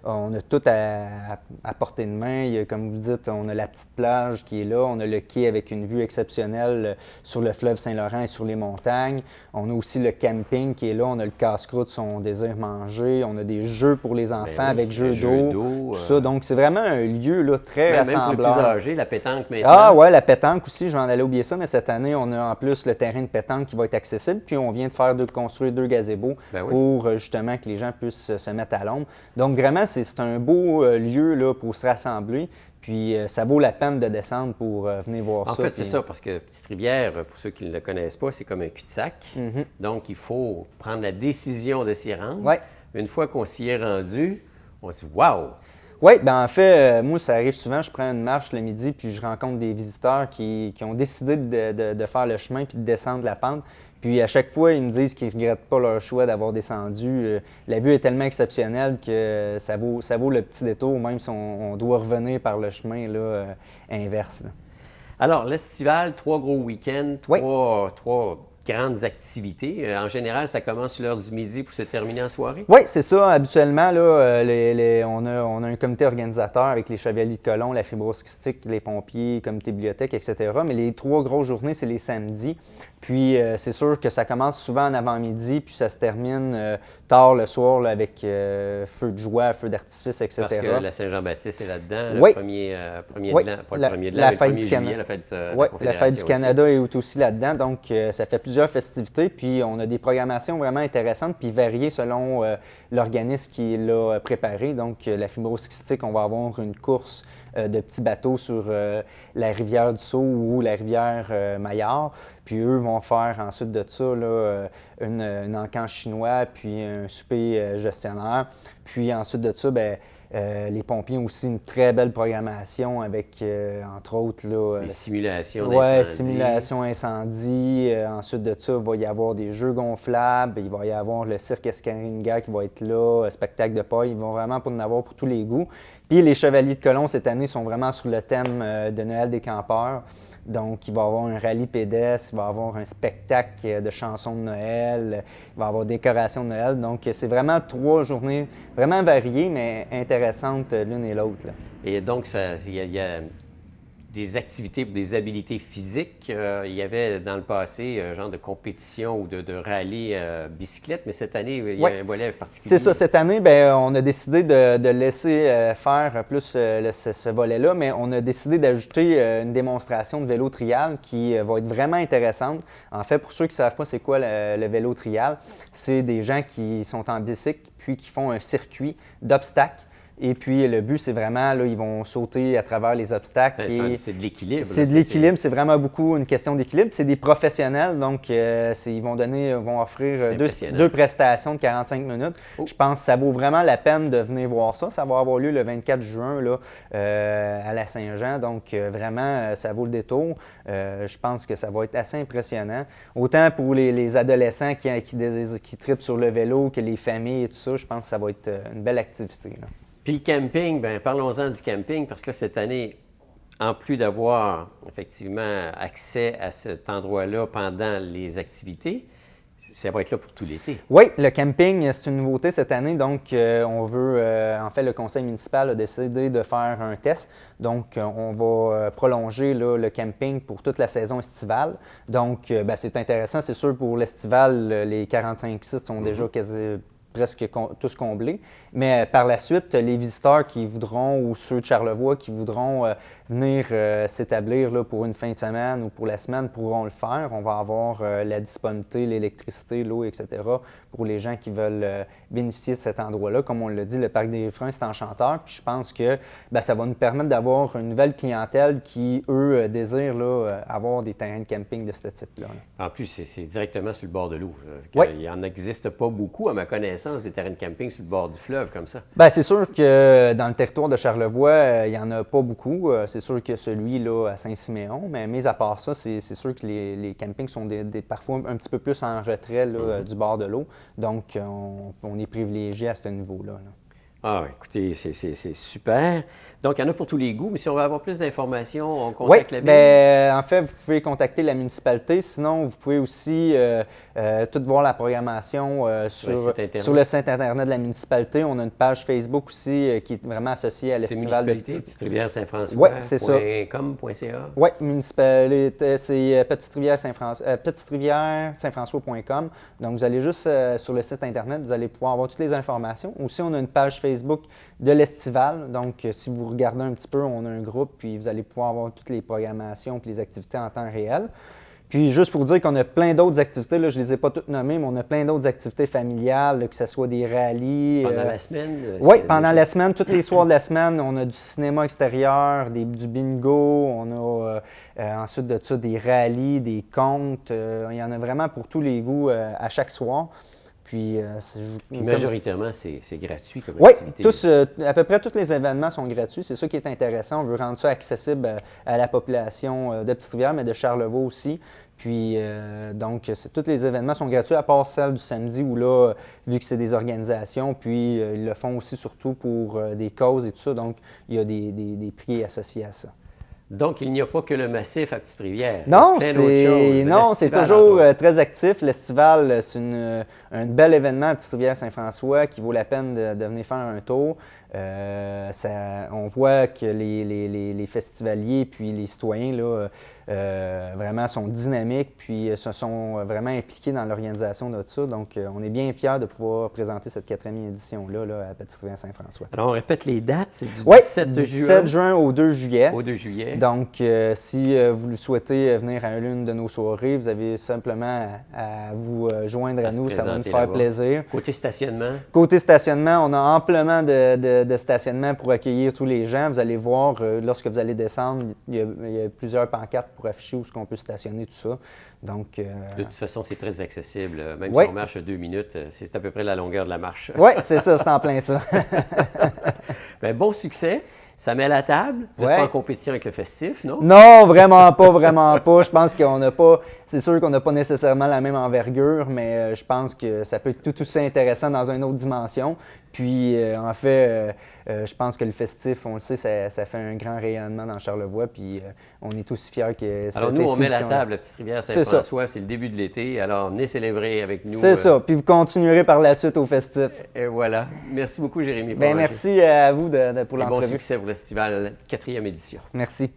On a tout à portée de main. Comme vous dites, on a la petite plage qui est là. On a le quai avec une vue exceptionnelle sur le fleuve Saint-Laurent et sur les montagnes. On a aussi le camping qui est là. On a le casse-croûte si on désire manger. On a des jeux pour les enfants Ben oui, avec jeux les jeux d'eau, tout ça. Donc, c'est vraiment un lieu là, très Même pour les rassembleur. plus âgés, la pétanque maintenant. Ah ouais, la pétanque aussi, je vais en aller oublier ça, mais cette année, on a en plus le terrain de pétanque qui va être accessible, puis on vient de construire 2 gazebos Ben oui. pour justement que les gens puissent se mettre à l'ombre. Donc vraiment, c'est un beau lieu là, pour se rassembler, puis ça vaut la peine de descendre pour venir voir En ça. fait, c'est ça, parce que Petite-Rivière, pour ceux qui ne le connaissent pas, c'est comme un cul-de-sac. Donc, il faut prendre la décision de s'y rendre. Ouais. Une fois qu'on s'y est rendu, on se dit « Wow! » Oui, ben en fait, moi, ça arrive souvent, je prends une marche le midi, puis je rencontre des visiteurs qui ont décidé de faire le chemin puis de descendre la pente. Puis à chaque fois, ils me disent qu'ils ne regrettent pas leur choix d'avoir descendu. La vue est tellement exceptionnelle que ça vaut le petit détour, même si on doit revenir par le chemin là, inverse. Là. Alors, l'estival, 3 gros week-ends, Oui. trois grandes activités. En général, ça commence sur l'heure du midi pour se terminer en soirée. Oui, c'est ça. Habituellement, là, on a un comité organisateur avec les Chevaliers de Colomb, la fibrose kystique, les pompiers, le comité bibliothèque, etc. Mais les 3 grosses journées, c'est les samedis. Puis, c'est sûr que ça commence souvent en avant-midi, puis ça se termine tard le soir là, avec feu de joie, feu d'artifice, etc. Parce que la Saint-Jean-Baptiste est là-dedans, Oui. le premier Oui. de l'an, pas le La- premier de l'an, la mais le fête 1er du juillet, Canada. la fête de la Oui, la Confédération fête du aussi. Canada est aussi là-dedans. Donc, ça fait plusieurs festivités. Puis, on a des programmations vraiment intéressantes puis variées selon l'organisme qui l'a préparé. Donc, la fibrose kystique, on va avoir une course de petits bateaux sur la rivière du Sceau ou la rivière Maillard. Puis, eux vont faire ensuite de ça là, une encan chinois puis un souper gestionnaire. Puis, ensuite de ça, ben les pompiers ont aussi une très belle programmation avec, entre autres, là, Les simulations ouais, d'incendie. simulation incendie. Ensuite de ça, il va y avoir des jeux gonflables. Il va y avoir le cirque Escaringa qui va être là, spectacle de paille. Ils vont vraiment en avoir pour tous les goûts. Puis les Chevaliers de Colomb, cette année, sont vraiment sur le thème de Noël des campeurs. Donc, il va y avoir un rallye pédestre, il va y avoir un spectacle de chansons de Noël, il va y avoir décoration de Noël. Donc, c'est vraiment 3 journées vraiment variées, mais intéressantes l'une et l'autre. Là. Et donc, il y a des activités pour des habiletés physiques. Il y avait dans le passé un genre de compétition ou de rallye bicyclette, mais cette année, il y a un volet particulier. C'est ça. Cette année, bien, on a décidé de laisser faire plus ce volet-là, mais on a décidé d'ajouter une démonstration de vélo trial qui va être vraiment intéressante. En fait, pour ceux qui ne savent pas c'est quoi le vélo trial, c'est des gens qui sont en bicycle puis qui font un circuit d'obstacles. Et puis, le but, c'est vraiment, là, ils vont sauter à travers les obstacles. C'est de l'équilibre. C'est de l'équilibre, c'est vraiment beaucoup une question d'équilibre. C'est des professionnels, donc ils vont offrir 2 prestations de 45 minutes. Oh. Je pense que ça vaut vraiment la peine de venir voir ça. Ça va avoir lieu le 24 juin là, à la Saint-Jean, donc vraiment, ça vaut le détour. Je pense que ça va être assez impressionnant. Autant pour les adolescents qui trippent sur le vélo que les familles et tout ça, je pense que ça va être une belle activité. Là. Puis le camping, bien, parlons-en du camping, parce que cette année, en plus d'avoir effectivement accès à cet endroit-là pendant les activités, ça va être là pour tout l'été. Oui, le camping, c'est une nouveauté cette année. Donc, on veut, en fait, le conseil municipal a décidé de faire un test. Donc, on va prolonger là, le camping pour toute la saison estivale. Donc, c'est intéressant. C'est sûr, pour l'estival, les 45 sites sont déjà presque tous comblés. Mais par la suite, les visiteurs qui voudront, ou ceux de Charlevoix qui voudront venir s'établir là, pour une fin de semaine ou pour la semaine, pourront le faire. On va avoir la disponibilité, l'électricité, l'eau, etc. pour les gens qui veulent bénéficier de cet endroit-là. Comme on l'a dit, le Parc des Refrains, c'est enchanteur. Puis je pense que ça va nous permettre d'avoir une nouvelle clientèle qui, eux, désirent là, avoir des terrains de camping de ce type-là. En plus, c'est directement sur le bord de l'eau. Oui. Il n'en existe pas beaucoup, à ma connaissance, des terrains de camping sur le bord du fleuve comme ça. Bien, c'est sûr que dans le territoire de Charlevoix, il n'y en a pas beaucoup. C'est sûr que celui-là à Saint-Siméon, mais mis à part ça, c'est sûr que les campings sont parfois un petit peu plus en retrait là, du bord de l'eau. Donc, on est privilégié à ce niveau-là. Là. Ah, écoutez, c'est super. Donc, il y en a pour tous les goûts, mais si on veut avoir plus d'informations, on Oui, contacte la ville. en fait, vous pouvez contacter la municipalité. Sinon, vous pouvez aussi tout voir la programmation sur le site Internet de la municipalité. On a une page Facebook aussi qui est vraiment associée à C'est l'Estival de municipalité, Petite-Rivière-Saint-François. Oui, c'est ça. .com.ca. Oui, municipalité, c'est Petite-Rivière-Saint-François.com. Donc, vous allez juste sur le site Internet, vous allez pouvoir avoir toutes les informations. Aussi, on a une page Facebook de l'Estival. Donc, si vous regardez un petit peu, on a un groupe, puis vous allez pouvoir avoir toutes les programmations et les activités en temps réel. Puis, juste pour dire qu'on a plein d'autres activités, là, je ne les ai pas toutes nommées, mais on a plein d'autres activités familiales, là, que ce soit des rallyes. Pendant la semaine? Oui, pendant la semaine, tous les soirs de la semaine, on a du cinéma extérieur, du bingo, on a ensuite de ça des rallyes, des contes. Il y en a vraiment pour tous les goûts à chaque soir. Puis majoritairement, c'est gratuit comme oui, activité. à peu près tous les événements sont gratuits. C'est ça qui est intéressant. On veut rendre ça accessible à la population de Petite-Rivière, mais de Charlevoix aussi. Puis, donc, tous les événements sont gratuits, à part celle du samedi où là, vu que c'est des organisations, puis ils le font aussi surtout pour des causes et tout ça. Donc, il y a des prix associés à ça. Donc, il n'y a pas que le massif à Petite-Rivière. Non, L'estival, c'est toujours entre très actif. L'Estival, c'est un bel événement à Petite-Rivière-Saint-François qui vaut la peine de venir faire un tour. On voit que les festivaliers puis les citoyens là, vraiment sont dynamiques puis se sont vraiment impliqués dans l'organisation de tout ça. Donc, on est bien fiers de pouvoir présenter cette 4e édition-là là, à Petite-Rivière-Saint-François. Alors, on répète les dates, c'est du Oui, 17 du juin. 17 juin au 2 juillet. Au 2 juillet. Donc, si vous souhaitez venir à l'une de nos soirées, vous avez simplement à vous joindre à nous, ça va nous faire plaisir. Côté stationnement? Côté stationnement, on a amplement de stationnement pour accueillir tous les gens. Vous allez voir, lorsque vous allez descendre, il y a plusieurs pancartes pour afficher où on peut stationner, tout ça. Donc, de toute façon, c'est très accessible. Même oui. si on marche 2 minutes, c'est à peu près la longueur de la marche. Oui, c'est ça, c'est en plein ça. Bien, bon succès. Ça met la table. Vous n'êtes pas en compétition avec le festif, non? Non, vraiment pas, vraiment pas. Je pense qu'on n'a pas, c'est sûr qu'on n'a pas nécessairement la même envergure, mais je pense que ça peut être tout aussi intéressant dans une autre dimension. Puis, en fait, je pense que le festif, on le sait, ça fait un grand rayonnement dans Charlevoix, puis on est aussi fiers que Alors, nous, on met la table à Petite-Rivière-Saint-François, c'est le début de l'été, alors venez célébrer avec nous. C'est ça, puis vous continuerez par la suite au festif. Et voilà. Merci beaucoup, Jérémy. Bien, merci à vous pour l'entrevue. Bon succès pour le festival 4e édition. Merci.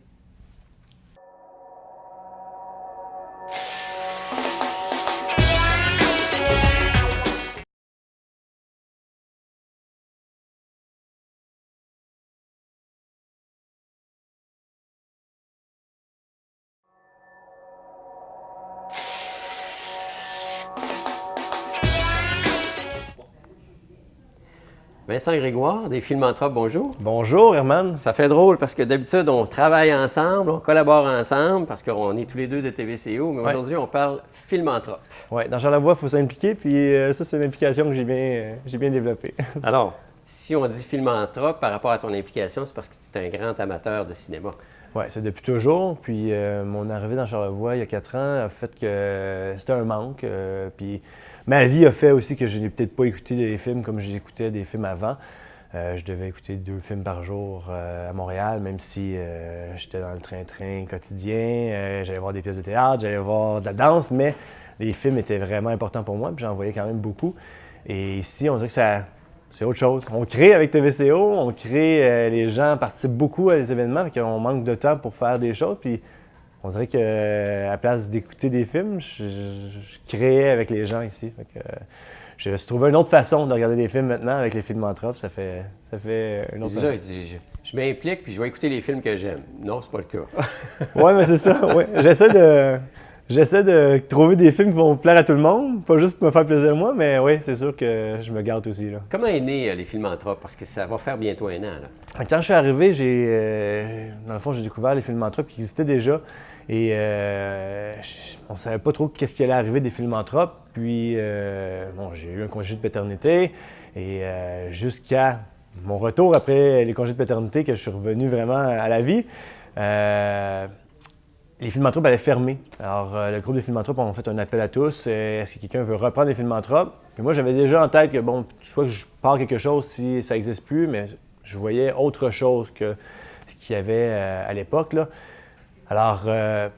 Vincent Grégoire, des Filmanthropes, bonjour. Bonjour, Herman. Ça fait drôle parce que d'habitude, on travaille ensemble, on collabore ensemble parce qu'on est tous les deux de TVCO, mais aujourd'hui, on parle Filmanthropes. Oui, dans Charlevoix, il faut s'impliquer, puis ça, c'est une implication que j'ai bien développée. Alors, si on dit Filmanthrope par rapport à ton implication, c'est parce que tu es un grand amateur de cinéma. Oui, c'est depuis toujours. Puis mon arrivée dans Charlevoix il y a 4 ans a fait que c'était un manque. Puis ma vie a fait aussi que je n'ai peut-être pas écouté des films comme j'écoutais des films avant. Je devais écouter 2 films par jour à Montréal, même si j'étais dans le train-train quotidien. J'allais voir des pièces de théâtre, j'allais voir de la danse, mais les films étaient vraiment importants pour moi, puis j'en voyais quand même beaucoup. Et ici, on dirait que c'est autre chose. On crée avec TVCO, on crée, les gens participent beaucoup à des événements, fait qu'on manque de temps pour faire des choses, puis on dirait qu'à la place d'écouter des films, je créais avec les gens ici. Fait que, je me suis trouvé une autre façon de regarder des films maintenant avec les Filmanthropes. Ça fait une autre façon. Je m'implique puis je vais écouter les films que j'aime. Non, c'est pas le cas. Oui, mais c'est ça. Ouais. J'essaie de trouver des films qui vont plaire à tout le monde, pas juste pour me faire plaisir moi, mais oui, c'est sûr que je me garde aussi. Là. Comment est né les Filmanthropes? Parce que ça va faire bientôt 1 an. Là. Quand je suis arrivé, dans le fond, j'ai découvert les Filmanthropes qui existaient déjà. Et on ne savait pas trop qu'est-ce qui allait arriver des Filmanthropes. Puis, j'ai eu un congé de paternité. Et jusqu'à mon retour après les congés de paternité, que je suis revenu vraiment à la vie, les Filmantropes allaient fermer. Alors, le groupe des Filmantropes ont fait un appel à tous. Est-ce que quelqu'un veut reprendre les Filmantropes? Puis moi, j'avais déjà en tête que, bon, soit que je pars quelque chose si ça n'existe plus, mais je voyais autre chose que ce qu'il y avait à l'époque, là. Alors,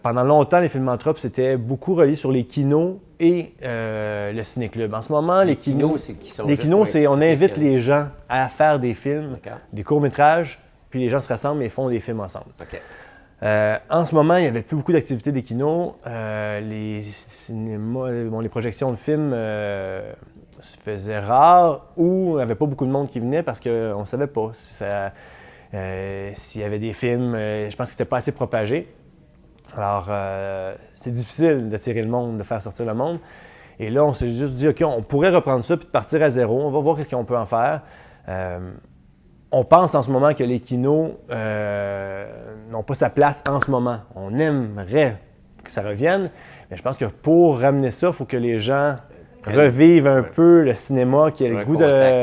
pendant longtemps, les Filmantropes, c'était beaucoup relié sur les kinos et le ciné-club. En ce moment, les kinos, c'est on invite les gens à faire des films, des courts-métrages, puis les gens se rassemblent et font des films ensemble. OK. En ce moment, il n'y avait plus beaucoup d'activités des kinos. Les cinémas, les projections de films se faisaient rares ou il n'y avait pas beaucoup de monde qui venait parce qu'on ne savait pas s'il y avait des films. Je pense que c'était pas assez propagé. Alors, c'est difficile d'attirer le monde, de faire sortir le monde. Et là, on s'est juste dit, OK, on pourrait reprendre ça puis partir à zéro. On va voir ce qu'on peut en faire. On pense en ce moment que les kinos n'ont pas sa place en ce moment. On aimerait que ça revienne, mais je pense que pour ramener ça, il faut que les gens revivent un peu le cinéma, qui a le goût de...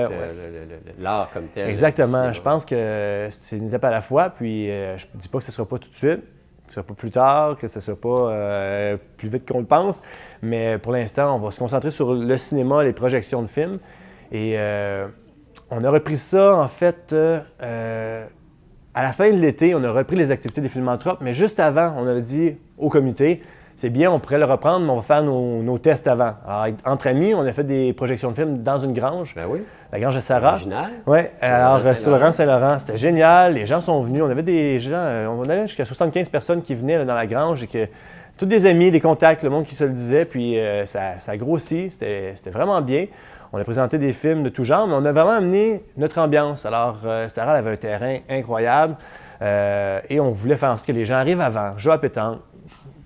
l'art comme tel. Exactement. Je pense que c'est une étape à la fois, puis je ne dis pas que ce ne sera pas tout de suite, que ce ne sera pas plus tard, que ce ne sera pas plus vite qu'on le pense, mais pour l'instant, on va se concentrer sur le cinéma, les projections de films, et... on a repris ça, en fait, à la fin de l'été, on a repris les activités des Filmantropes, mais juste avant, on a dit au comité, c'est bien, on pourrait le reprendre, mais on va faire nos tests avant. Alors, entre amis, on a fait des projections de films dans une grange, Ben oui. la grange de Sarah. Original. Oui, alors Saint-Laurent. sur Laurent-Saint-Laurent, c'était génial, les gens sont venus, on avait des gens, on avait jusqu'à 75 personnes qui venaient là, dans la grange et que tous des amis, des contacts, le monde qui se le disait, puis ça a grossi, c'était vraiment bien. On a présenté des films de tout genre, mais on a vraiment amené notre ambiance. Alors, Sarah avait un terrain incroyable et on voulait faire en sorte que les gens arrivent avant, jouent à pétanque,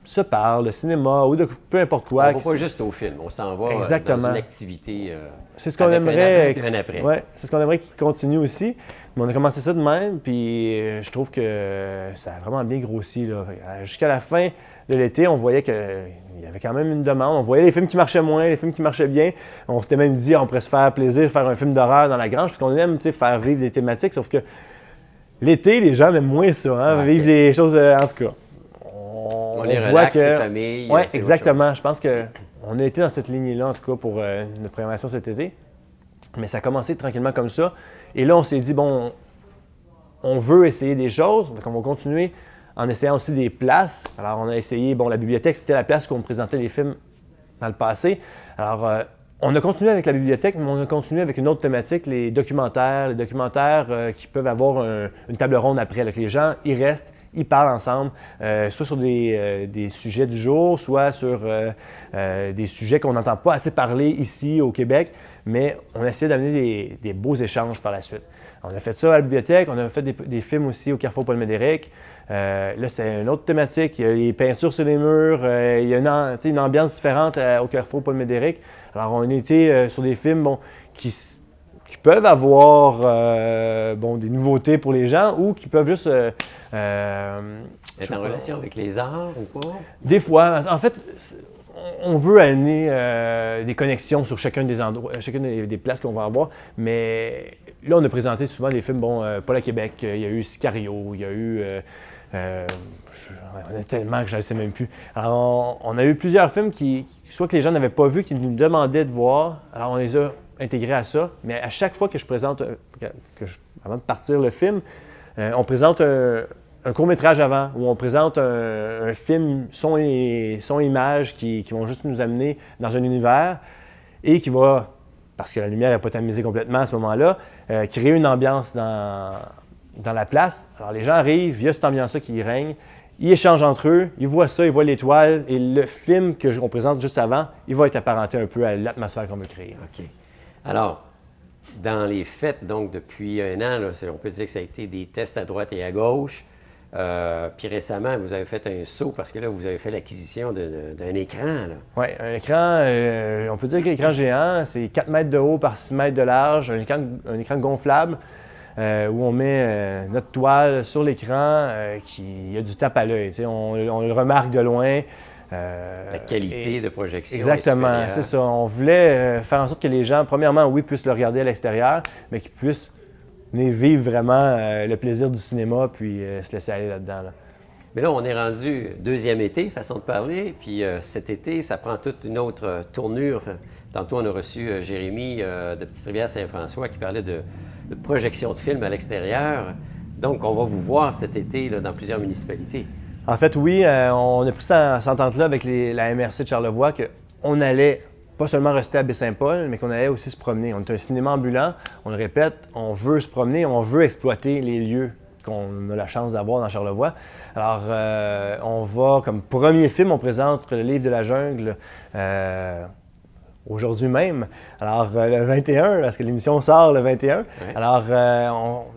se parlent, le cinéma ou de peu importe quoi. On ne va pas juste au film, on s'en va dans une activité c'est ce qu'on avec aimerait, un après. Ouais, c'est ce qu'on aimerait qu'il continue aussi. Mais on a commencé ça de même, puis je trouve que ça a vraiment bien grossi, là. Jusqu'à la fin de l'été, on voyait qu'il y avait quand même une demande. On voyait les films qui marchaient moins, les films qui marchaient bien. On s'était même dit on pourrait se faire plaisir, faire un film d'horreur dans la grange, parce qu'on aime faire vivre des thématiques, sauf que l'été, les gens aiment moins ça, hein, Ouais, vivre des choses, en tout cas. On les relaxe, c'est famille. Oui, c'est exactement. Je pense qu'on a été dans cette lignée-là, en tout cas, pour notre programmation cet été. Mais ça a commencé tranquillement comme ça. Et là, on s'est dit, bon, on veut essayer des choses, donc on va continuer en essayant aussi des places. Alors, on a essayé, bon, la bibliothèque, c'était la place où on présentait les films dans le passé. Alors, on a continué avec la bibliothèque, mais on a continué avec une autre thématique, les documentaires qui peuvent avoir une table ronde après, là, que les gens y restent, ils parlent ensemble, soit sur des sujets du jour, soit sur des sujets qu'on n'entend pas assez parler ici au Québec, mais on a essayé d'amener des beaux échanges par la suite. On a fait ça à la bibliothèque, on a fait des films aussi au Carrefour Paul-Médéric. Là, c'est une autre thématique. Il y a les peintures sur les murs, il y a une ambiance différente au Carrefour Paul-Médéric. Alors, on a été sur des films qui peuvent avoir des nouveautés pour les gens ou qui peuvent juste... être en relation avec les arts ou quoi? Des fois. En fait, on veut amener des connexions sur chacun des endroits, chacune des places qu'on va avoir, mais là, on a présenté souvent des films, Paul à Québec, il y a eu Sicario, il y a eu... on a tellement que je ne sais même plus. Alors, on a eu plusieurs films soit que les gens n'avaient pas vu, qui nous demandaient de voir, alors on les a intégrés à ça, mais à chaque fois que je présente, avant de partir le film, on présente un court-métrage avant, où on présente un film son et image qui vont juste nous amener dans un univers et qui va, parce que la lumière n'est pas tamisée complètement à ce moment-là, créer une ambiance dans la place. Alors les gens arrivent, il y a cette ambiance-là qui règne, ils échangent entre eux, ils voient ça, ils voient l'étoile, et le film qu'on présente juste avant, il va être apparenté un peu à l'atmosphère qu'on veut créer. OK. Alors, dans les faits, donc depuis un an, là, on peut dire que ça a été des tests à droite et à gauche. Puis récemment, vous avez fait un saut parce que là, vous avez fait l'acquisition d'un écran. Oui, un écran, on peut dire que l'écran géant, c'est 4 mètres de haut par 6 mètres de large, un écran gonflable où on met notre toile sur l'écran qui a du tape à l'œil. On le remarque de loin. La qualité de projection. Exactement, c'est ça. On voulait faire en sorte que les gens, premièrement, oui, puissent le regarder à l'extérieur, mais qu'ils puissent venir vivre vraiment le plaisir du cinéma puis se laisser aller là-dedans. Là. Mais là, on est rendu deuxième été, façon de parler, puis cet été, ça prend toute une autre tournure. Enfin, tantôt, on a reçu Jérémy de Petite-Rivière-Saint-François qui parlait de projection de films à l'extérieur. Donc, on va vous voir cet été là, dans plusieurs municipalités. En fait, oui, on a pris cette entente-là avec la MRC de Charlevoix qu'on allait pas seulement rester à Baie-Saint-Paul, mais qu'on allait aussi se promener. On est un cinéma ambulant, on le répète, on veut se promener, on veut exploiter les lieux qu'on a la chance d'avoir dans Charlevoix. Alors, on va, comme premier film, on présente le Livre de la jungle aujourd'hui même. Alors, le 21, parce que l'émission sort le 21. Ouais. Alors,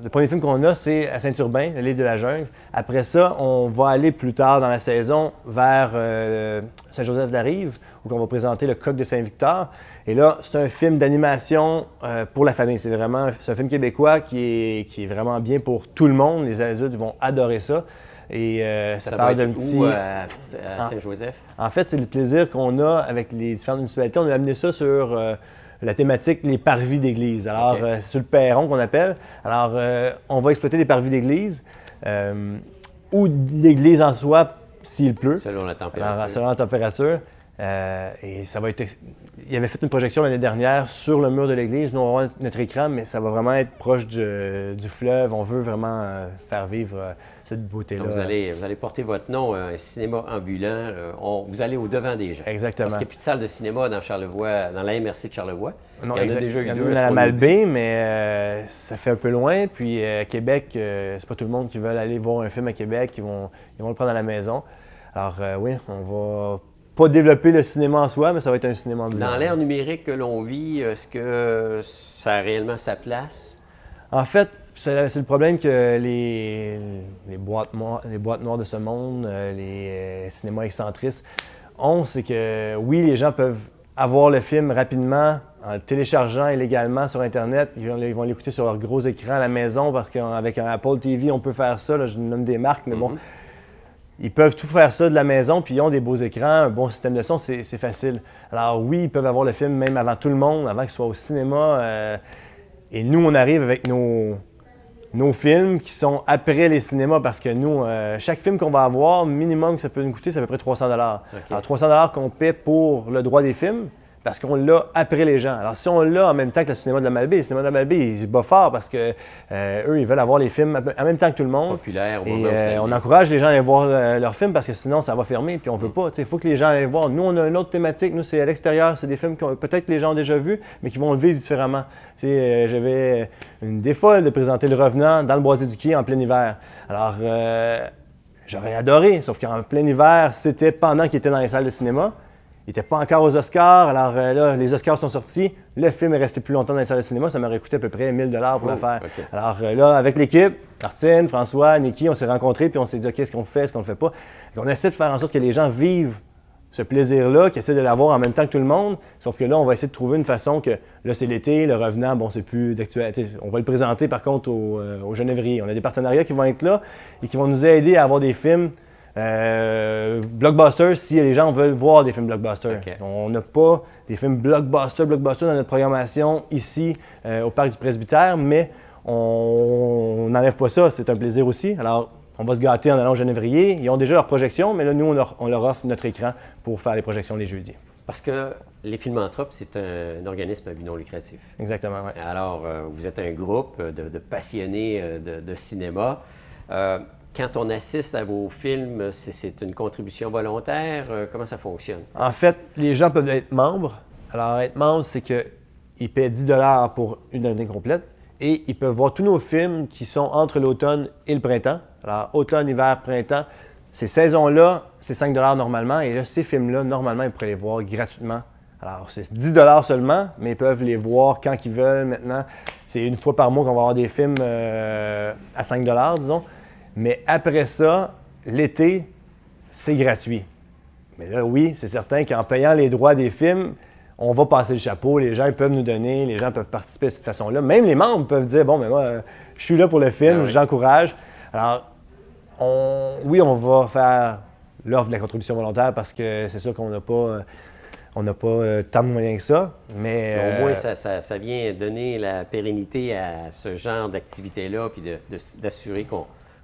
le premier film qu'on a, c'est à Saint-Urbain, le Livre de la jungle. Après ça, on va aller plus tard dans la saison vers Saint-Joseph-de-la-Rive, où on va présenter Le Coq de Saint-Victor. Et là, c'est un film d'animation pour la famille. C'est un film québécois qui est vraiment bien pour tout le monde. Les adultes vont adorer ça. Et ça parle d'un petit... Où, à Saint-Joseph? En fait, c'est le plaisir qu'on a avec les différentes municipalités. On a amené ça sur la thématique les parvis d'église. Alors, c'est sur le perron qu'on appelle. Alors, on va exploiter les parvis d'église ou l'église en soi s'il pleut. Selon la température. Alors, selon la température. Et ça va être... Il avait fait une projection l'année dernière sur le mur de l'église. Nous, on va avoir notre écran, mais ça va vraiment être proche du fleuve. On veut vraiment faire vivre cette beauté-là. Donc, vous allez porter votre nom, un cinéma ambulant. Vous allez au-devant des gens. Exactement. Parce qu'il n'y a plus de salle de cinéma dans Charlevoix, dans la MRC de Charlevoix. Non, il y en a déjà eu deux. À la Malbaie, mais ça fait un peu loin. Puis à Québec, c'est pas tout le monde qui veut aller voir un film à Québec. Ils vont le prendre à la maison. Alors oui, on va pas développer le cinéma en soi, mais ça va être un cinéma ambulant. Dans l'ère numérique que l'on vit, est-ce que ça a réellement sa place? En fait, c'est le problème que les boîtes noires de ce monde, les cinémas excentristes ont, c'est que oui, les gens peuvent avoir le film rapidement en le téléchargeant illégalement sur Internet. Ils vont l'écouter sur leur gros écran à la maison parce qu'avec un Apple TV, on peut faire ça. Là, je nomme des marques, mais bon. Ils peuvent tout faire ça de la maison, puis ils ont des beaux écrans, un bon système de son, c'est facile. Alors oui, ils peuvent avoir le film même avant tout le monde, avant qu'il soit au cinéma. Et nous, on arrive avec nos films qui sont après les cinémas, parce que nous, chaque film qu'on va avoir, minimum que ça peut nous coûter, c'est à peu près 300 $. Okay. Alors 300 $ qu'on paie pour le droit des films, parce qu'on l'a après les gens. Alors si on l'a en même temps que le cinéma de la Malbaie, le cinéma de la Malbaie, il se bat fort parce que eux, ils veulent avoir les films en même temps que tout le monde. Populaire, et on encourage les gens à aller voir leurs films parce que sinon ça va fermer, puis on veut pas. Il faut que les gens aillent voir. Nous, on a une autre thématique. Nous, c'est à l'extérieur. C'est des films que peut-être les gens ont déjà vus, mais qui vont le vivre différemment. J'avais une idée folle de présenter Le Revenant dans le Boisier du Quai en plein hiver. Alors, j'aurais adoré, sauf qu'en plein hiver, c'était pendant qu'il était dans les salles de cinéma. Il n'était pas encore aux Oscars, alors là, les Oscars sont sortis. Le film est resté plus longtemps dans les salles de cinéma. Ça m'aurait coûté à peu près 1000 $ pour le faire. Okay. Alors là, avec l'équipe, Martine, François, Niki, on s'est rencontrés puis on s'est dit, OK, est-ce qu'on fait, est-ce qu'on le fait pas? Donc, on essaie de faire en sorte que les gens vivent ce plaisir-là, qu'ils essaient de l'avoir en même temps que tout le monde. Sauf que là, on va essayer de trouver une façon que, là, c'est l'été, Le Revenant, bon, c'est plus d'actualité. On va le présenter, par contre, au Genévrier. On a des partenariats qui vont être là et qui vont nous aider à avoir des films blockbusters, si les gens veulent voir des films blockbusters. Okay. On n'a pas des films blockbusters dans notre programmation ici au Parc du Presbytère, mais on n'enlève pas ça, c'est un plaisir aussi. Alors, on va se gâter en allant au Genévrier. Ils ont déjà leur projection, mais là, nous, on leur offre notre écran pour faire les projections les jeudis. Parce que les Filmanthropes, c'est un organisme à but non lucratif. Exactement, oui. Alors, vous êtes un groupe de passionnés de cinéma. Quand on assiste à vos films, c'est une contribution volontaire? Comment ça fonctionne? En fait, les gens peuvent être membres. Alors, être membre, c'est qu'ils paient 10 $ pour une année complète et ils peuvent voir tous nos films qui sont entre l'automne et le printemps. Alors, automne, hiver, printemps, ces saisons-là, c'est 5 $ normalement. Et là, ces films-là, normalement, ils pourraient les voir gratuitement. Alors, c'est 10 $ seulement, mais ils peuvent les voir quand ils veulent maintenant. C'est une fois par mois qu'on va avoir des films à 5 $, disons. Mais après ça, l'été, c'est gratuit. Mais là, oui, c'est certain qu'en payant les droits des films, on va passer le chapeau, les gens peuvent nous donner, les gens peuvent participer de cette façon-là. Même les membres peuvent dire, bon, mais moi, je suis là pour le film, j'encourage. Alors, oui, on va faire l'offre de la contribution volontaire parce que c'est sûr qu'on n'a pas... tant de moyens que ça, mais... Au moins, ça vient donner la pérennité à ce genre d'activité-là, puis d'assurer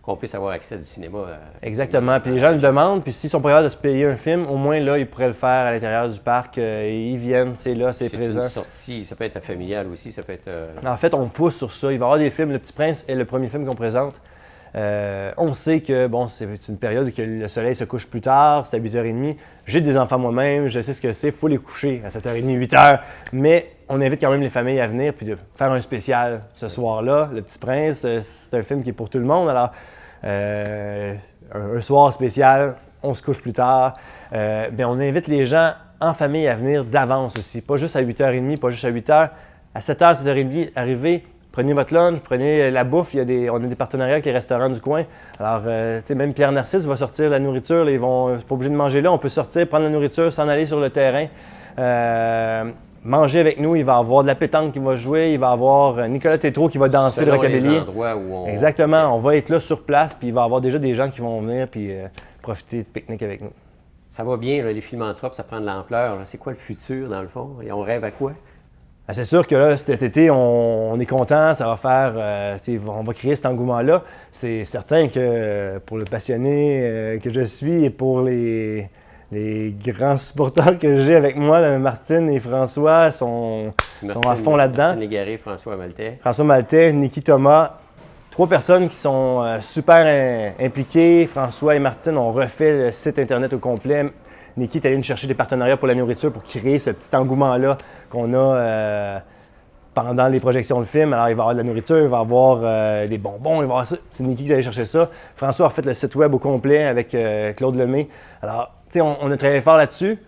qu'on puisse avoir accès du cinéma. Exactement. Puis les gens le demandent, puis s'ils sont pas capables de se payer un film, au moins là, ils pourraient le faire à l'intérieur du parc. Ils viennent, c'est là, c'est présent. C'est une sortie, ça peut être familial aussi, ça peut être... En fait, on pousse sur ça. Il va y avoir des films. Le Petit Prince est le premier film qu'on présente. On sait que bon, c'est une période où le soleil se couche plus tard, c'est à 8h30. J'ai des enfants moi-même, je sais ce que c'est, il faut les coucher à 7h30, 8h. Mais on invite quand même les familles à venir puis de faire un spécial ce soir-là. Le Petit Prince, c'est un film qui est pour tout le monde. Alors, un soir spécial, on se couche plus tard. Bien, on invite les gens en famille à venir d'avance aussi, pas juste à 8h30, pas juste à 8h. À 7h, 7h30, arrivez. Prenez votre lunch, prenez la bouffe. On a des partenariats avec les restaurants du coin. Alors, même Pierre Narcisse va sortir la nourriture. C'est pas obligé de manger là. On peut sortir, prendre la nourriture, s'en aller sur le terrain. Manger avec nous. Il va y avoir de la pétanque qui va jouer. Il va y avoir Nicolas Tétrault qui va danser le rockabilly. Les endroits où on... Exactement. On va être là sur place. Puis il va y avoir déjà des gens qui vont venir puis profiter de pique-nique avec nous. Ça va bien, là, les Filmantropes, ça prend de l'ampleur. C'est quoi le futur, dans le fond? Et on rêve à quoi? C'est sûr que là, cet été, on est content, ça va faire, on va créer cet engouement-là. C'est certain que pour le passionné que je suis et pour les grands supporters que j'ai avec moi, là, Martine et François sont à fond là-dedans. Martine Légaré, François Maltais. François Maltais, Niki Thomas, 3 personnes qui sont super impliquées. François et Martine ont refait le site Internet au complet. Niki est allé nous chercher des partenariats pour la nourriture pour créer ce petit engouement-là qu'on a pendant les projections de film. Alors, il va y avoir de la nourriture, il va y avoir des bonbons, il va y avoir ça. C'est Niki qui est allé chercher ça. François a refait le site web au complet avec Claude Lemay. Alors, tu sais, on a travaillé fort là-dessus.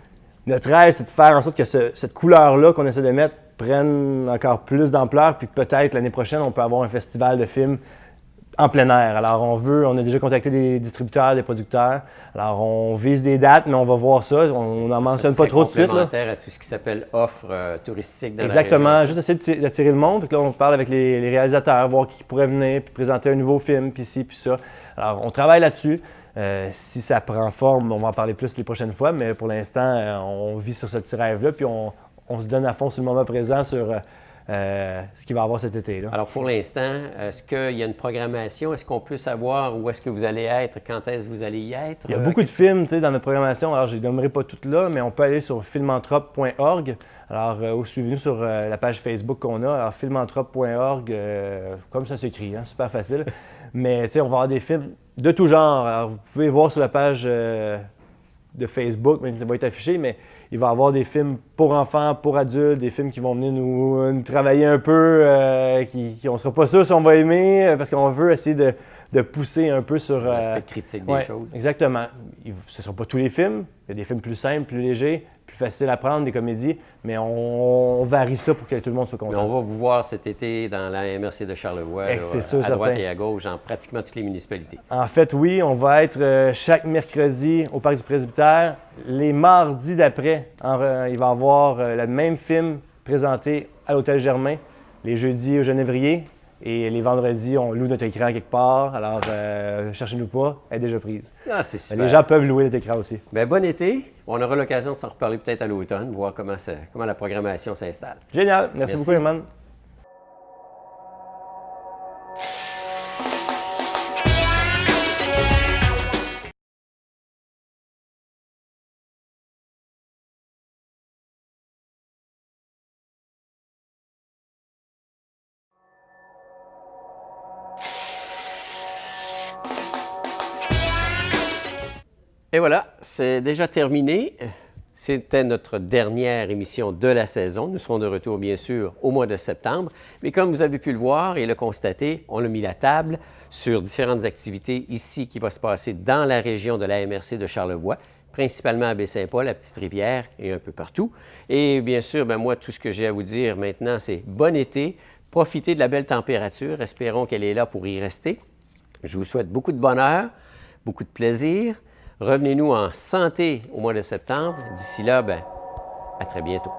Notre rêve, c'est de faire en sorte que cette couleur-là qu'on essaie de mettre prenne encore plus d'ampleur, puis peut-être l'année prochaine, on peut avoir un festival de films en plein air. Alors, on a déjà contacté des distributeurs, des producteurs. Alors, on vise des dates, mais on va voir ça. On n'en mentionne pas trop de suite. C'est complémentaire à tout ce qui s'appelle offre touristique dans Exactement. la région. Juste essayer d'attirer le monde. Puis là, on parle avec les réalisateurs, voir qui pourrait venir, puis présenter un nouveau film, puis ci, puis ça. Alors, on travaille là-dessus. Si ça prend forme, on va en parler plus les prochaines fois, mais pour l'instant, on vit sur ce petit rêve-là, puis on se donne à fond sur le moment présent sur ce qu'il va y avoir cet été-là. Alors, pour l'instant, est-ce qu'il y a une programmation? Est-ce qu'on peut savoir où est-ce que vous allez être? Quand est-ce que vous allez y être? Il y a beaucoup de films dans notre programmation. Alors, je ne les nommerai pas toutes là, mais on peut aller sur filmantrope.org. Alors, suivez-nous sur la page Facebook qu'on a. Alors, filmantrope.org, comme ça s'écrit, super facile. Mais, on va avoir des films de tout genre. Alors, vous pouvez voir sur la page de Facebook, mais ça va être affiché, mais il va y avoir des films pour enfants, pour adultes, des films qui vont venir nous travailler un peu, on ne sera pas sûr si on va aimer, parce qu'on veut essayer de pousser un peu sur... l'aspect critique des choses. Exactement. Ce ne seront pas tous les films. Il y a des films plus simples, plus légers, plus faciles à prendre, des comédies, mais on varie ça pour que tout le monde soit content. Mais on va vous voir cet été dans la MRC de Charlevoix, C'est sûr, à droite certain. et à gauche, dans pratiquement toutes les municipalités. En fait, oui, on va être chaque mercredi au Parc du Presbytère. Les mardis d'après, il va y avoir le même film présenté à l'Hôtel Germain. Les jeudis au Genévrier. Et les vendredis, on loue notre écran quelque part. Alors, cherchez-nous pas, elle est déjà prise. Ah, c'est super. Les gens peuvent louer notre écran aussi. Bien, bon été. On aura l'occasion de s'en reparler peut-être à l'automne, voir comment la programmation s'installe. Génial. Merci beaucoup, Herman. Et voilà, c'est déjà terminé. C'était notre dernière émission de la saison. Nous serons de retour, bien sûr, au mois de septembre. Mais comme vous avez pu le voir et le constater, on a mis la table sur différentes activités ici qui vont se passer dans la région de la MRC de Charlevoix, principalement à Baie-Saint-Paul, à Petite-Rivière et un peu partout. Et bien sûr, moi, tout ce que j'ai à vous dire maintenant, c'est bon été. Profitez de la belle température. Espérons qu'elle est là pour y rester. Je vous souhaite beaucoup de bonheur, beaucoup de plaisir. Revenez-nous en santé au mois de septembre. D'ici là, à très bientôt.